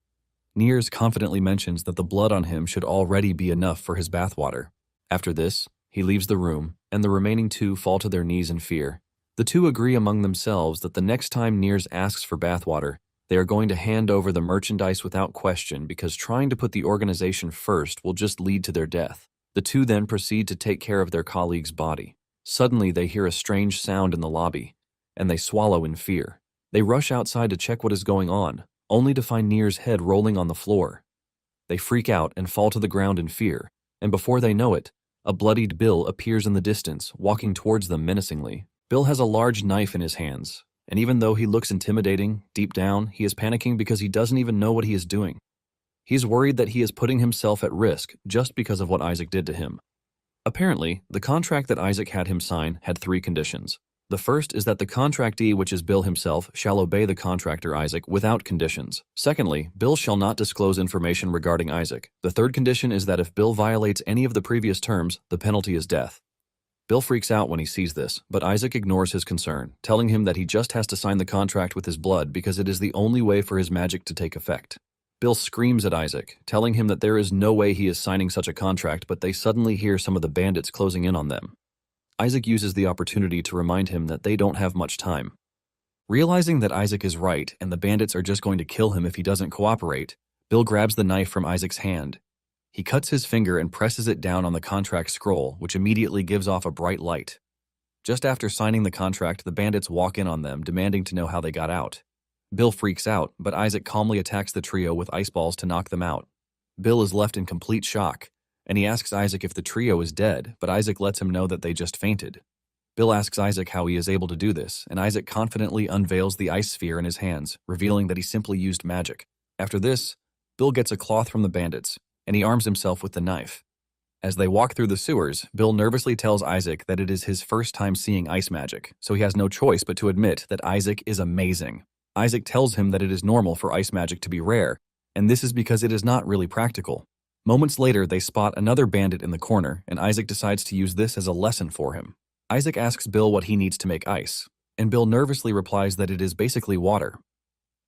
Nears confidently mentions that the blood on him should already be enough for his bathwater. After this, he leaves the room, and the remaining two fall to their knees in fear. The two agree among themselves that the next time Nears asks for bathwater, they are going to hand over the merchandise without question because trying to put the organization first will just lead to their death. The two then proceed to take care of their colleague's body. Suddenly, they hear a strange sound in the lobby, and they swallow in fear. They rush outside to check what is going on, only to find Nears' head rolling on the floor. They freak out and fall to the ground in fear, and before they know it, a bloodied Bill appears in the distance, walking towards them menacingly. Bill has a large knife in his hands, and even though he looks intimidating, deep down, he is panicking because he doesn't even know what he is doing. He's worried that he is putting himself at risk just because of what Isaac did to him. Apparently, the contract that Isaac had him sign had 3 conditions. The first is that the contractee, which is Bill himself, shall obey the contractor Isaac without conditions. Secondly, Bill shall not disclose information regarding Isaac. The third condition is that if Bill violates any of the previous terms, the penalty is death. Bill freaks out when he sees this, but Isaac ignores his concern, telling him that he just has to sign the contract with his blood because it is the only way for his magic to take effect. Bill screams at Isaac, telling him that there is no way he is signing such a contract, but they suddenly hear some of the bandits closing in on them. Isaac uses the opportunity to remind him that they don't have much time. Realizing that Isaac is right and the bandits are just going to kill him if he doesn't cooperate, Bill grabs the knife from Isaac's hand. He cuts his finger and presses it down on the contract scroll, which immediately gives off a bright light. Just after signing the contract, the bandits walk in on them, demanding to know how they got out. Bill freaks out, but Isaac calmly attacks the trio with ice balls to knock them out. Bill is left in complete shock, and he asks Isaac if the trio is dead, but Isaac lets him know that they just fainted. Bill asks Isaac how he is able to do this, and Isaac confidently unveils the ice sphere in his hands, revealing that he simply used magic. After this, Bill gets a cloth from the bandits. and he arms himself with the knife. As they walk through the sewers, Bill nervously tells Isaac that it is his first time seeing ice magic, so he has no choice but to admit that Isaac is amazing. Isaac tells him that it is normal for ice magic to be rare, and this is because it is not really practical. Moments later, they spot another bandit in the corner, and Isaac decides to use this as a lesson for him. Isaac asks Bill what he needs to make ice, and Bill nervously replies that it is basically water.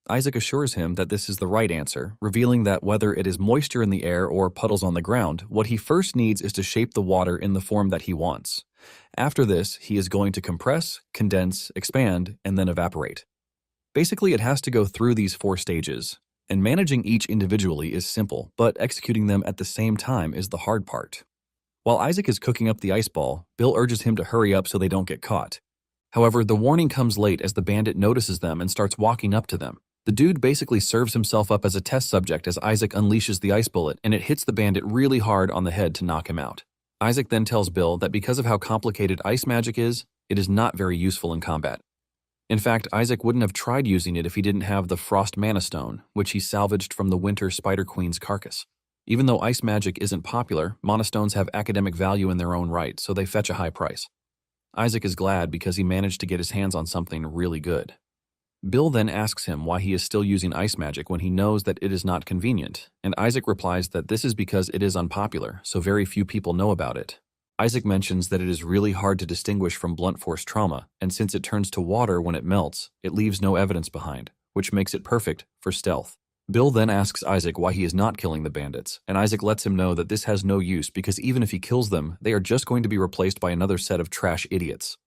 Isaac assures him that this is the right answer, revealing that whether it is moisture in the air or puddles on the ground, what he first needs is to shape the water in the form that he wants. After this, he is going to compress, condense, expand, and then evaporate. Basically, it has to go through these 4 stages, and managing each individually is simple, but executing them at the same time is the hard part. While Isaac is cooking up the ice ball, Bill urges him to hurry up so they don't get caught. However, the warning comes late as the bandit notices them and starts walking up to them. The dude basically serves himself up as a test subject as Isaac unleashes the ice bullet, and it hits the bandit really hard on the head to knock him out. Isaac then tells Bill that because of how complicated ice magic is, it is not very useful in combat. In fact, Isaac wouldn't have tried using it if he didn't have the Frost Mana Stone, which he salvaged from the Winter Spider Queen's carcass. Even though ice magic isn't popular, Mana Stones have academic value in their own right, so they fetch a high price. Isaac is glad because he managed to get his hands on something really good. Bill then asks him why he is still using ice magic when he knows that it is not convenient, and Isaac replies that this is because it is unpopular, so very few people know about it. Isaac mentions that it is really hard to distinguish from blunt force trauma, and since it turns to water when it melts, it leaves no evidence behind, which makes it perfect for stealth. Bill then asks Isaac why he is not killing the bandits, and Isaac lets him know that this has no use because even if he kills them, they are just going to be replaced by another set of trash idiots.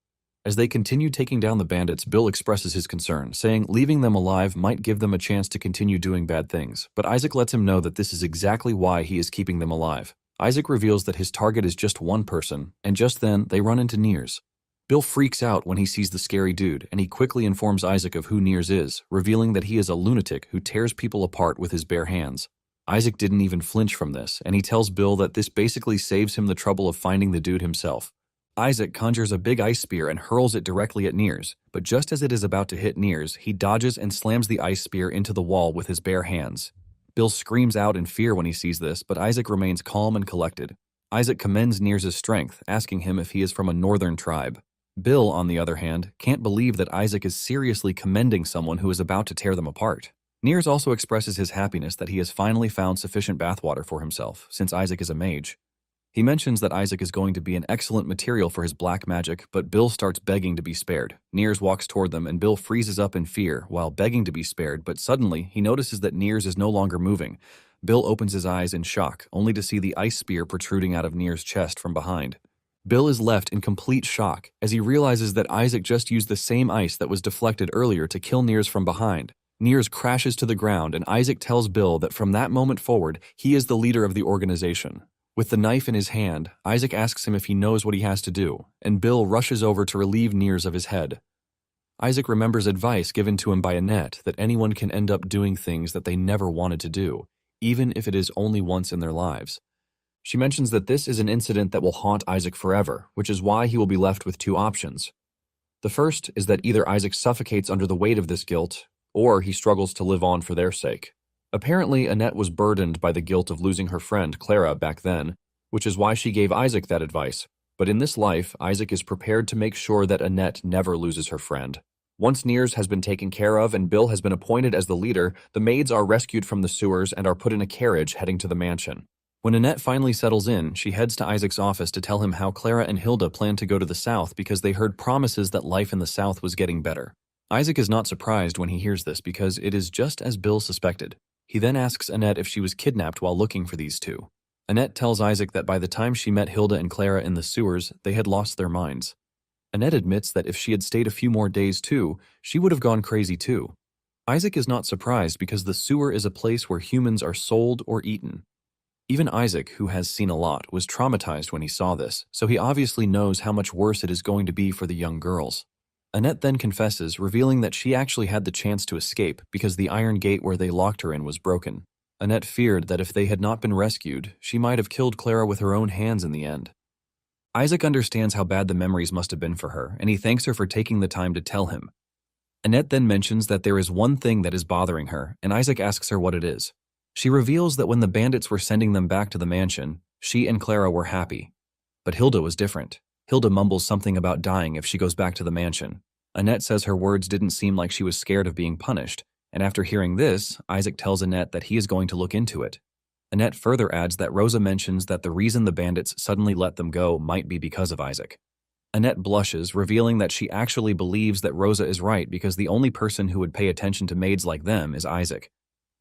As they continue taking down the bandits, Bill expresses his concern, saying leaving them alive might give them a chance to continue doing bad things, but Isaac lets him know that this is exactly why he is keeping them alive. Isaac reveals that his target is just one person, and just then, they run into Nears. Bill freaks out when he sees the scary dude, and he quickly informs Isaac of who Nears is, revealing that he is a lunatic who tears people apart with his bare hands. Isaac didn't even flinch from this, and he tells Bill that this basically saves him the trouble of finding the dude himself. Isaac conjures a big ice spear and hurls it directly at Nears, but just as it is about to hit Nears, he dodges and slams the ice spear into the wall with his bare hands. Bill screams out in fear when he sees this, but Isaac remains calm and collected. Isaac commends Nears' strength, asking him if he is from a northern tribe. Bill, on the other hand, can't believe that Isaac is seriously commending someone who is about to tear them apart. Nears also expresses his happiness that he has finally found sufficient bathwater for himself, since Isaac is a mage. He mentions that Isaac is going to be an excellent material for his black magic, but Bill starts begging to be spared. Nears walks toward them, and Bill freezes up in fear while begging to be spared, but suddenly he notices that Nears is no longer moving. Bill opens his eyes in shock, only to see the ice spear protruding out of Nears' chest from behind. Bill is left in complete shock as he realizes that Isaac just used the same ice that was deflected earlier to kill Nears from behind. Nears crashes to the ground, and Isaac tells Bill that from that moment forward, he is the leader of the organization. With the knife in his hand, Isaac asks him if he knows what he has to do, and Bill rushes over to relieve Nears of his head. Isaac remembers advice given to him by Annette that anyone can end up doing things that they never wanted to do, even if it is only once in their lives. She mentions that this is an incident that will haunt Isaac forever, which is why he will be left with 2 options. The first is that either Isaac suffocates under the weight of this guilt, or he struggles to live on for their sake. Apparently, Annette was burdened by the guilt of losing her friend Clara back then, which is why she gave Isaac that advice. But in this life, Isaac is prepared to make sure that Annette never loses her friend. Once Nears has been taken care of and Bill has been appointed as the leader, the maids are rescued from the sewers and are put in a carriage heading to the mansion. When Annette finally settles in, she heads to Isaac's office to tell him how Clara and Hilda plan to go to the South because they heard promises that life in the South was getting better. Isaac is not surprised when he hears this because it is just as Bill suspected. He then asks Annette if she was kidnapped while looking for these 2. Annette tells Isaac that by the time she met Hilda and Clara in the sewers, they had lost their minds. Annette admits that if she had stayed a few more days too, she would have gone crazy too. Isaac is not surprised because the sewer is a place where humans are sold or eaten. Even Isaac, who has seen a lot, was traumatized when he saw this, so he obviously knows how much worse it is going to be for the young girls. Annette then confesses, revealing that she actually had the chance to escape because the iron gate where they locked her in was broken. Annette feared that if they had not been rescued, she might have killed Clara with her own hands in the end. Isaac understands how bad the memories must have been for her, and he thanks her for taking the time to tell him. Annette then mentions that there is one thing that is bothering her, and Isaac asks her what it is. She reveals that when the bandits were sending them back to the mansion, she and Clara were happy. But Hilda was different. Hilda mumbles something about dying if she goes back to the mansion. Annette says her words didn't seem like she was scared of being punished, and after hearing this, Isaac tells Annette that he is going to look into it. Annette further adds that Rosa mentions that the reason the bandits suddenly let them go might be because of Isaac. Annette blushes, revealing that she actually believes that Rosa is right because the only person who would pay attention to maids like them is Isaac.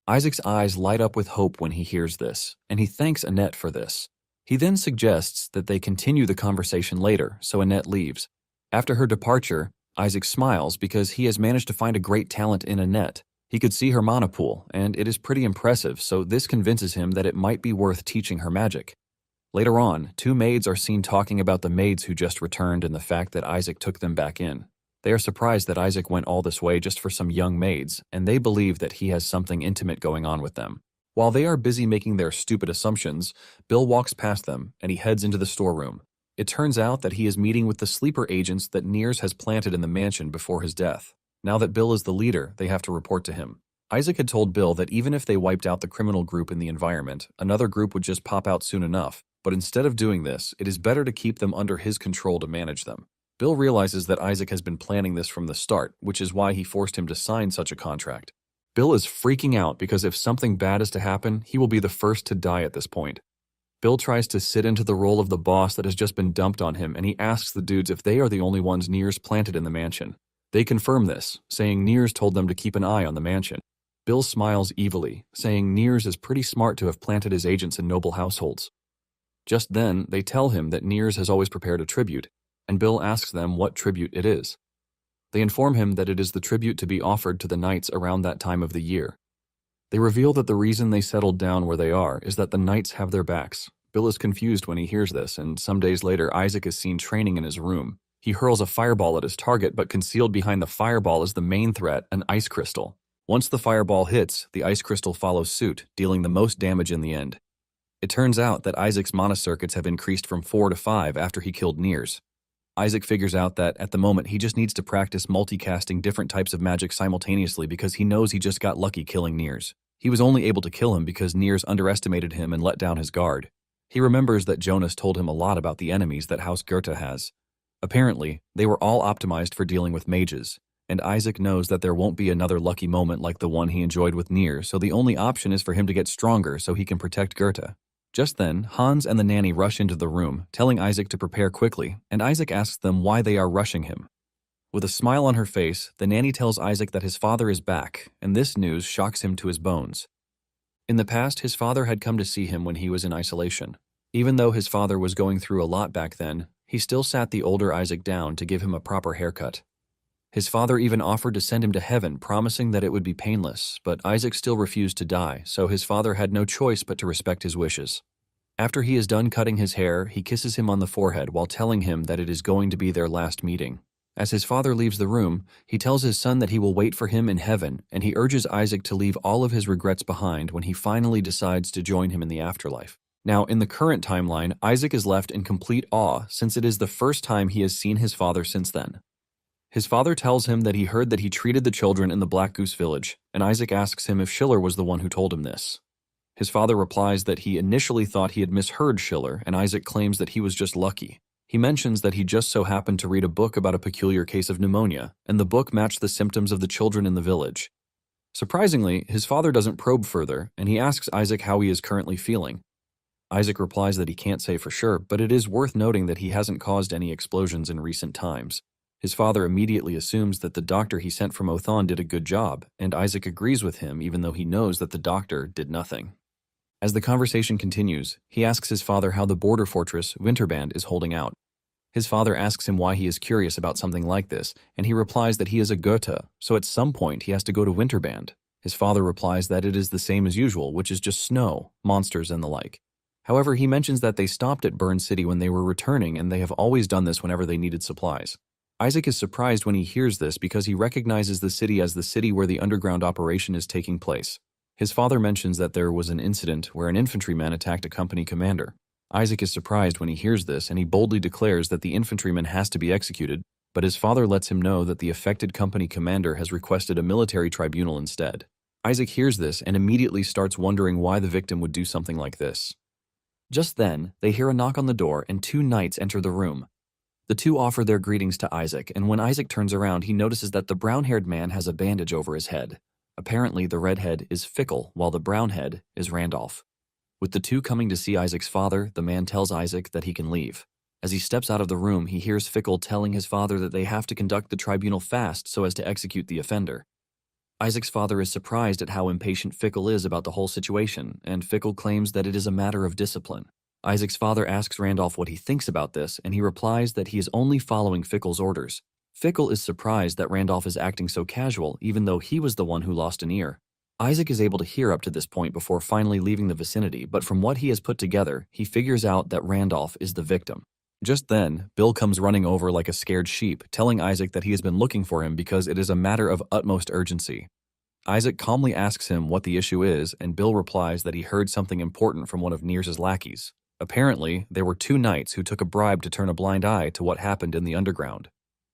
Isaac's eyes light up with hope when he hears this, and he thanks Annette for this. He then suggests that they continue the conversation later, so Annette leaves. After her departure, Isaac smiles because he has managed to find a great talent in Annette. He could see her mana pool, and it is pretty impressive, so this convinces him that it might be worth teaching her magic. Later on, two maids are seen talking about the maids who just returned and the fact that Isaac took them back in. They are surprised that Isaac went all this way just for some young maids, and they believe that he has something intimate going on with them. While they are busy making their stupid assumptions, Bill walks past them and he heads into the storeroom. It turns out that he is meeting with the sleeper agents that Nears has planted in the mansion before his death. Now that Bill is the leader, they have to report to him. Isaac had told Bill that even if they wiped out the criminal group in the environment, another group would just pop out soon enough. But instead of doing this, it is better to keep them under his control to manage them. Bill realizes that Isaac has been planning this from the start, which is why he forced him to sign such a contract. Bill is freaking out because if something bad is to happen, he will be the first to die at this point. Bill tries to sit into the role of the boss that has just been dumped on him, and he asks the dudes if they are the only ones Nears planted in the mansion. They confirm this, saying Nears told them to keep an eye on the mansion. Bill smiles evilly, saying Nears is pretty smart to have planted his agents in noble households. Just then, they tell him that Nears has always prepared a tribute, and Bill asks them what tribute it is. They inform him that it is the tribute to be offered to the knights around that time of the year. They reveal that the reason they settled down where they are is that the knights have their backs. Bill is confused when he hears this, and some days later, Isaac is seen training in his room. He hurls a fireball at his target, but concealed behind the fireball is the main threat, an ice crystal. Once the fireball hits, the ice crystal follows suit, dealing the most damage in the end. It turns out that Isaac's mana circuits have increased from 4 to 5 after he killed Nears. Isaac figures out that, at the moment, he just needs to practice multicasting different types of magic simultaneously because he knows he just got lucky killing Nears. He was only able to kill him because Nears underestimated him and let down his guard. He remembers that Jonas told him a lot about the enemies that House Goethe has. Apparently, they were all optimized for dealing with mages, and Isaac knows that there won't be another lucky moment like the one he enjoyed with Nears, so the only option is for him to get stronger so he can protect Goethe. Just then, Hans and the nanny rush into the room, telling Isaac to prepare quickly, and Isaac asks them why they are rushing him. With a smile on her face, the nanny tells Isaac that his father is back, and this news shocks him to his bones. In the past, his father had come to see him when he was in isolation. Even though his father was going through a lot back then, he still sat the older Isaac down to give him a proper haircut. His father even offered to send him to heaven, promising that it would be painless, but Isaac still refused to die, so his father had no choice but to respect his wishes. After he is done cutting his hair, he kisses him on the forehead while telling him that it is going to be their last meeting. As his father leaves the room, he tells his son that he will wait for him in heaven, and he urges Isaac to leave all of his regrets behind when he finally decides to join him in the afterlife. Now, in the current timeline, Isaac is left in complete awe since it is the first time he has seen his father since then. His father tells him that he heard that he treated the children in the Black Goose Village, and Isaac asks him if Schiller was the one who told him this. His father replies that he initially thought he had misheard Schiller, and Isaac claims that he was just lucky. He mentions that he just so happened to read a book about a peculiar case of pneumonia, and the book matched the symptoms of the children in the village. Surprisingly, his father doesn't probe further, and he asks Isaac how he is currently feeling. Isaac replies that he can't say for sure, but it is worth noting that he hasn't caused any explosions in recent times. His father immediately assumes that the doctor he sent from Othon did a good job, and Isaac agrees with him even though he knows that the doctor did nothing. As the conversation continues, he asks his father how the border fortress, Winterband, is holding out. His father asks him why he is curious about something like this, and he replies that he is a Goethe, so at some point he has to go to Winterband. His father replies that it is the same as usual, which is just snow, monsters, and the like. However, he mentions that they stopped at Burn City when they were returning, and they have always done this whenever they needed supplies. Isaac is surprised when he hears this because he recognizes the city as the city where the underground operation is taking place. His father mentions that there was an incident where an infantryman attacked a company commander. Isaac is surprised when he hears this, and he boldly declares that the infantryman has to be executed, but his father lets him know that the affected company commander has requested a military tribunal instead. Isaac hears this and immediately starts wondering why the victim would do something like this. Just then, they hear a knock on the door and two knights enter the room. The two offer their greetings to Isaac, and when Isaac turns around, he notices that the brown-haired man has a bandage over his head. Apparently, the redhead is Fickle, while the brownhead is Randolph. With the two coming to see Isaac's father, the man tells Isaac that he can leave. As he steps out of the room, he hears Fickle telling his father that they have to conduct the tribunal fast so as to execute the offender. Isaac's father is surprised at how impatient Fickle is about the whole situation, and Fickle claims that it is a matter of discipline. Isaac's father asks Randolph what he thinks about this, and he replies that he is only following Fickle's orders. Fickle is surprised that Randolph is acting so casual, even though he was the one who lost an ear. Isaac is able to hear up to this point before finally leaving the vicinity, but from what he has put together, he figures out that Randolph is the victim. Just then, Bill comes running over like a scared sheep, telling Isaac that he has been looking for him because it is a matter of utmost urgency. Isaac calmly asks him what the issue is, and Bill replies that he heard something important from one of Nears' lackeys. Apparently, there were two knights who took a bribe to turn a blind eye to what happened in the underground.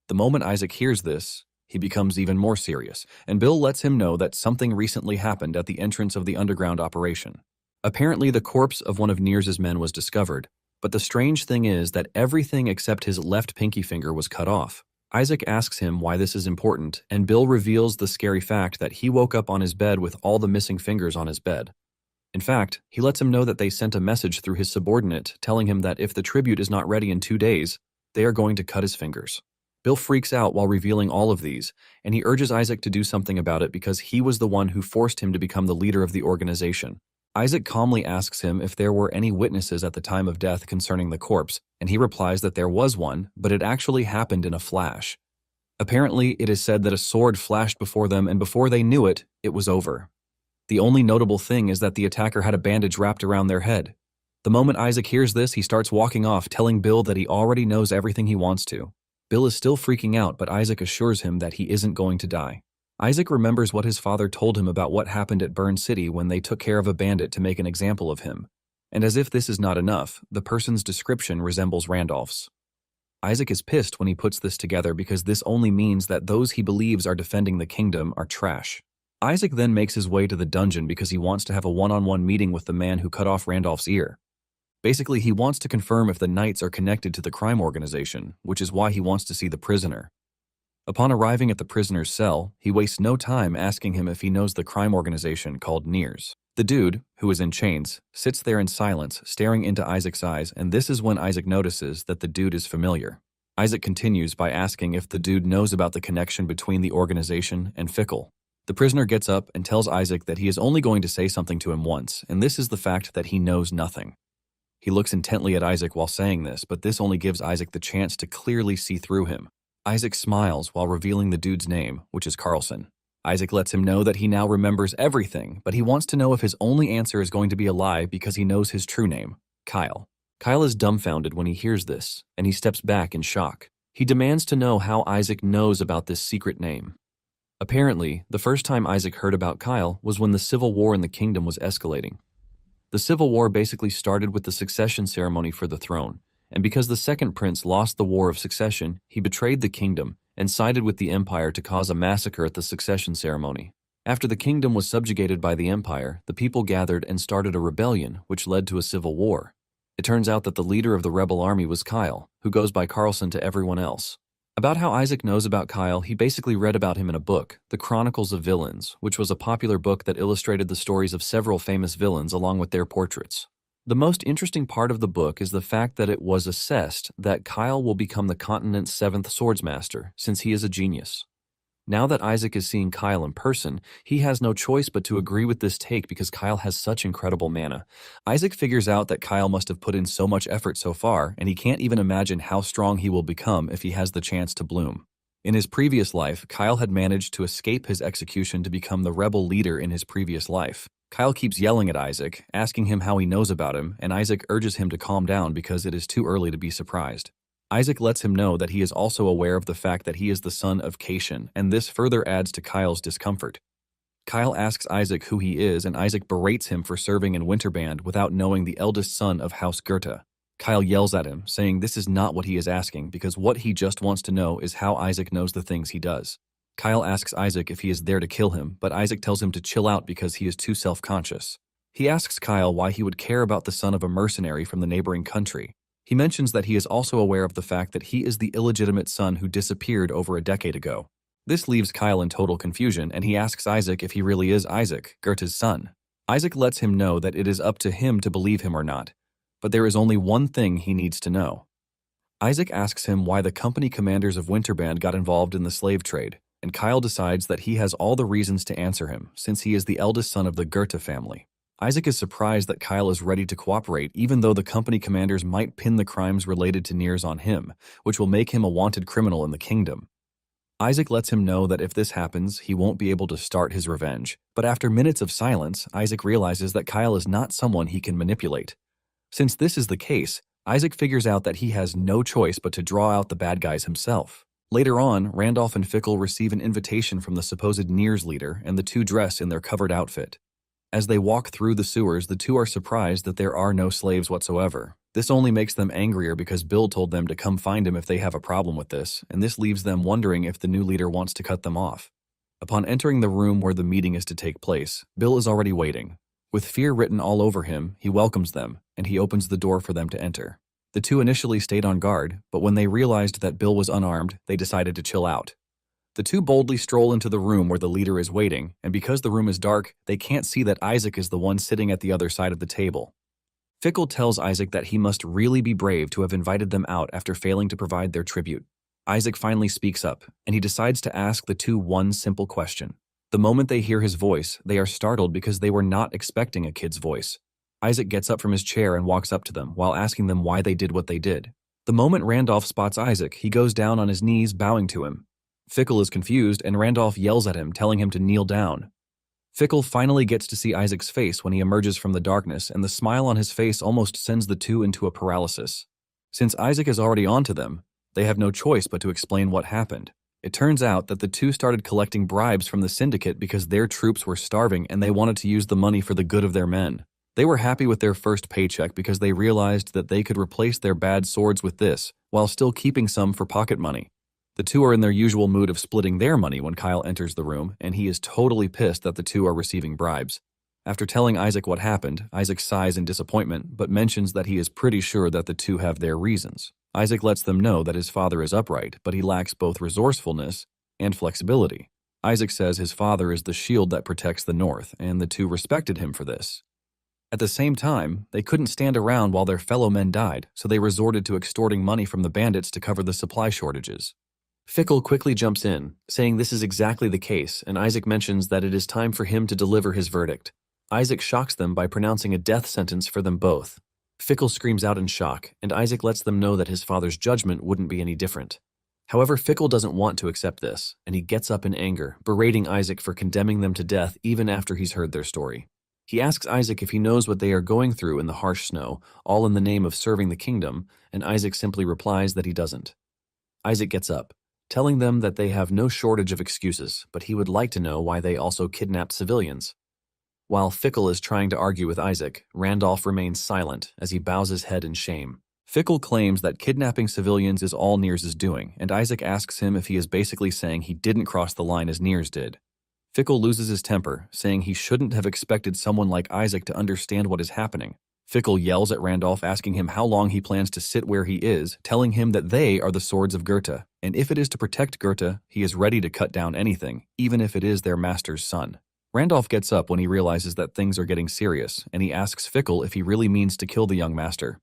The moment Isaac hears this, he becomes even more serious, and Bill lets him know that something recently happened at the entrance of the underground operation. Apparently, the corpse of one of Nears' men was discovered, but the strange thing is that everything except his left pinky finger was cut off. Isaac asks him why this is important, and Bill reveals the scary fact that he woke up on his bed with all the missing fingers on his bed. In fact, he lets him know that they sent a message through his subordinate telling him that if the tribute is not ready in 2 days, they are going to cut his fingers. Bill freaks out while revealing all of these, and he urges Isaac to do something about it because he was the one who forced him to become the leader of the organization. Isaac calmly asks him if there were any witnesses at the time of death concerning the corpse, and he replies that there was one, but it actually happened in a flash. Apparently, it is said that a sword flashed before them, and before they knew it, it was over. The only notable thing is that the attacker had a bandage wrapped around their head. The moment Isaac hears this, he starts walking off, telling Bill that he already knows everything he wants to. Bill is still freaking out, but Isaac assures him that he isn't going to die. Isaac remembers what his father told him about what happened at Burn City when they took care of a bandit to make an example of him. And as if this is not enough, the person's description resembles Randolph's. Isaac is pissed when he puts this together because this only means that those he believes are defending the kingdom are trash. Isaac then makes his way to the dungeon because he wants to have a one-on-one meeting with the man who cut off Randolph's ear. Basically, he wants to confirm if the Knights are connected to the crime organization, which is why he wants to see the prisoner. Upon arriving at the prisoner's cell, he wastes no time asking him if he knows the crime organization called Nears. The dude, who is in chains, sits there in silence, staring into Isaac's eyes, and this is when Isaac notices that the dude is familiar. Isaac continues by asking if the dude knows about the connection between the organization and Fickle. The prisoner gets up and tells Isaac that he is only going to say something to him once, and this is the fact that he knows nothing. He looks intently at Isaac while saying this, but this only gives Isaac the chance to clearly see through him. Isaac smiles while revealing the dude's name, which is Carlson. Isaac lets him know that he now remembers everything, but he wants to know if his only answer is going to be a lie because he knows his true name, Kyle. Kyle is dumbfounded when he hears this, and he steps back in shock. He demands to know how Isaac knows about this secret name. Apparently, the first time Isaac heard about Kyle was when the civil war in the kingdom was escalating. The civil war basically started with the succession ceremony for the throne, and because the second prince lost the war of succession, he betrayed the kingdom and sided with the empire to cause a massacre at the succession ceremony. After the kingdom was subjugated by the empire, the people gathered and started a rebellion, which led to a civil war. It turns out that the leader of the rebel army was Kyle, who goes by Carlson to everyone else. About how Isaac knows about Kyle, he basically read about him in a book, The Chronicles of Villains, which was a popular book that illustrated the stories of several famous villains along with their portraits. The most interesting part of the book is the fact that it was assessed that Kyle will become the continent's 7th swordsmaster, since he is a genius. Now that Isaac is seeing Kyle in person, he has no choice but to agree with this take because Kyle has such incredible mana. Isaac figures out that Kyle must have put in so much effort so far, and he can't even imagine how strong he will become if he has the chance to bloom. In his previous life, Kyle had managed to escape his execution to become the rebel leader in his previous life. Kyle keeps yelling at Isaac, asking him how he knows about him, and Isaac urges him to calm down because it is too early to be surprised. Isaac lets him know that he is also aware of the fact that he is the son of Kashin, and this further adds to Kyle's discomfort. Kyle asks Isaac who he is, and Isaac berates him for serving in Winterband without knowing the eldest son of House Goethe. Kyle yells at him, saying this is not what he is asking because what he just wants to know is how Isaac knows the things he does. Kyle asks Isaac if he is there to kill him, but Isaac tells him to chill out because he is too self-conscious. He asks Kyle why he would care about the son of a mercenary from the neighboring country. He mentions that he is also aware of the fact that he is the illegitimate son who disappeared over a decade ago. This leaves Kyle in total confusion, and he asks Isaac if he really is Isaac, Goethe's son. Isaac lets him know that it is up to him to believe him or not, but there is only one thing he needs to know. Isaac asks him why the company commanders of Winterband got involved in the slave trade, and Kyle decides that he has all the reasons to answer him, since he is the eldest son of the Goethe family. Isaac is surprised that Kyle is ready to cooperate, even though the company commanders might pin the crimes related to Niers on him, which will make him a wanted criminal in the kingdom. Isaac lets him know that if this happens, he won't be able to start his revenge. But after minutes of silence, Isaac realizes that Kyle is not someone he can manipulate. Since this is the case, Isaac figures out that he has no choice but to draw out the bad guys himself. Later on, Randolph and Fickle receive an invitation from the supposed Niers leader, and the two dress in their covered outfit. As they walk through the sewers, the two are surprised that there are no slaves whatsoever. This only makes them angrier because Bill told them to come find him if they have a problem with this, and this leaves them wondering if the new leader wants to cut them off. Upon entering the room where the meeting is to take place, Bill is already waiting. With fear written all over him, he welcomes them, and he opens the door for them to enter. The two initially stayed on guard, but when they realized that Bill was unarmed, they decided to chill out. The two boldly stroll into the room where the leader is waiting, and because the room is dark, they can't see that Isaac is the one sitting at the other side of the table. Fickle tells Isaac that he must really be brave to have invited them out after failing to provide their tribute. Isaac finally speaks up, and he decides to ask the two one simple question. The moment they hear his voice, they are startled because they were not expecting a kid's voice. Isaac gets up from his chair and walks up to them while asking them why they did what they did. The moment Randolph spots Isaac, he goes down on his knees, bowing to him. Fickle is confused, and Randolph yells at him, telling him to kneel down. Fickle finally gets to see Isaac's face when he emerges from the darkness, and the smile on his face almost sends the two into a paralysis. Since Isaac is already onto them, they have no choice but to explain what happened. It turns out that the two started collecting bribes from the syndicate because their troops were starving and they wanted to use the money for the good of their men. They were happy with their first paycheck because they realized that they could replace their bad swords with this, while still keeping some for pocket money. The two are in their usual mood of splitting their money when Kyle enters the room, and he is totally pissed that the two are receiving bribes. After telling Isaac what happened, Isaac sighs in disappointment, but mentions that he is pretty sure that the two have their reasons. Isaac lets them know that his father is upright, but he lacks both resourcefulness and flexibility. Isaac says his father is the shield that protects the North, and the two respected him for this. At the same time, they couldn't stand around while their fellow men died, so they resorted to extorting money from the bandits to cover the supply shortages. Fickle quickly jumps in, saying this is exactly the case, and Isaac mentions that it is time for him to deliver his verdict. Isaac shocks them by pronouncing a death sentence for them both. Fickle screams out in shock, and Isaac lets them know that his father's judgment wouldn't be any different. However, Fickle doesn't want to accept this, and he gets up in anger, berating Isaac for condemning them to death even after he's heard their story. He asks Isaac if he knows what they are going through in the harsh snow, all in the name of serving the kingdom, and Isaac simply replies that he doesn't. Isaac gets up, telling them that they have no shortage of excuses, but he would like to know why they also kidnapped civilians. While Fickle is trying to argue with Isaac, Randolph remains silent as he bows his head in shame. Fickle claims that kidnapping civilians is all Niers is doing, and Isaac asks him if he is basically saying he didn't cross the line as Niers did. Fickle loses his temper, saying he shouldn't have expected someone like Isaac to understand what is happening. Fickle yells at Randolph, asking him how long he plans to sit where he is, telling him that they are the swords of Goethe, and if it is to protect Goethe, he is ready to cut down anything, even if it is their master's son. Randolph gets up when he realizes that things are getting serious, and he asks Fickle if he really means to kill the young master.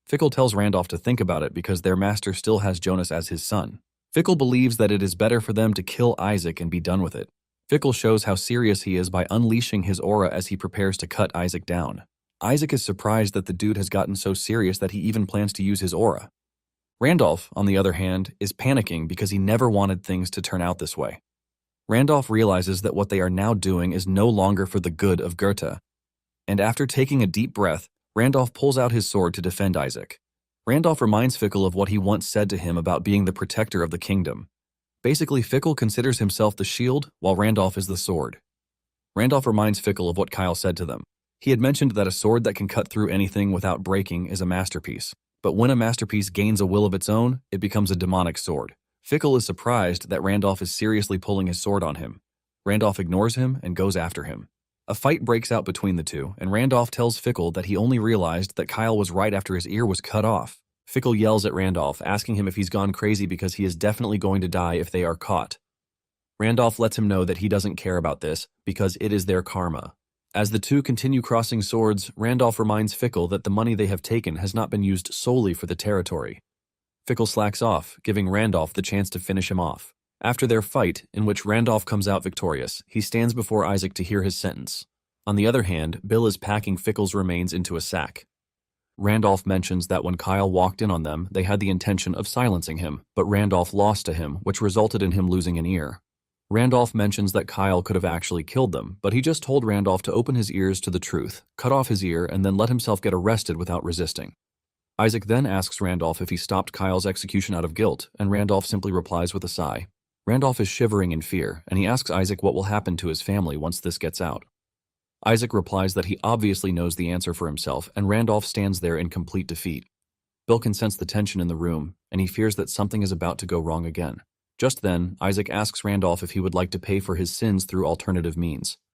Fickle tells Randolph to think about it because their master still has Jonas as his son. Fickle believes that it is better for them to kill Isaac and be done with it. Fickle shows how serious he is by unleashing his aura as he prepares to cut Isaac down. Isaac is surprised that the dude has gotten so serious that he even plans to use his aura. Randolph, on the other hand, is panicking because he never wanted things to turn out this way. Randolph realizes that what they are now doing is no longer for the good of Goethe. And after taking a deep breath, Randolph pulls out his sword to defend Isaac. Randolph reminds Fickle of what he once said to him about being the protector of the kingdom. Basically, Fickle considers himself the shield, while Randolph is the sword. Randolph reminds Fickle of what Kyle said to them. He had mentioned that a sword that can cut through anything without breaking is a masterpiece. But when a masterpiece gains a will of its own, it becomes a demonic sword. Fickle is surprised that Randolph is seriously pulling his sword on him. Randolph ignores him and goes after him. A fight breaks out between the two, and Randolph tells Fickle that he only realized that Kyle was right after his ear was cut off. Fickle yells at Randolph, asking him if he's gone crazy because he is definitely going to die if they are caught. Randolph lets him know that he doesn't care about this because it is their karma. As the two continue crossing swords, Randolph reminds Fickle that the money they have taken has not been used solely for the territory. Fickle slacks off, giving Randolph the chance to finish him off. After their fight, in which Randolph comes out victorious, he stands before Isaac to hear his sentence. On the other hand, Bill is packing Fickle's remains into a sack. Randolph mentions that when Kyle walked in on them, they had the intention of silencing him, but Randolph lost to him, which resulted in him losing an ear. Randolph mentions that Kyle could have actually killed them, but he just told Randolph to open his ears to the truth, cut off his ear, and then let himself get arrested without resisting. Isaac then asks Randolph if he stopped Kyle's execution out of guilt, and Randolph simply replies with a sigh. Randolph is shivering in fear, and he asks Isaac what will happen to his family once this gets out. Isaac replies that he obviously knows the answer for himself, and Randolph stands there in complete defeat. Bill can sense the tension in the room, and he fears that something is about to go wrong again. Just then, Isaac asks Randolph if he would like to pay for his sins through alternative means.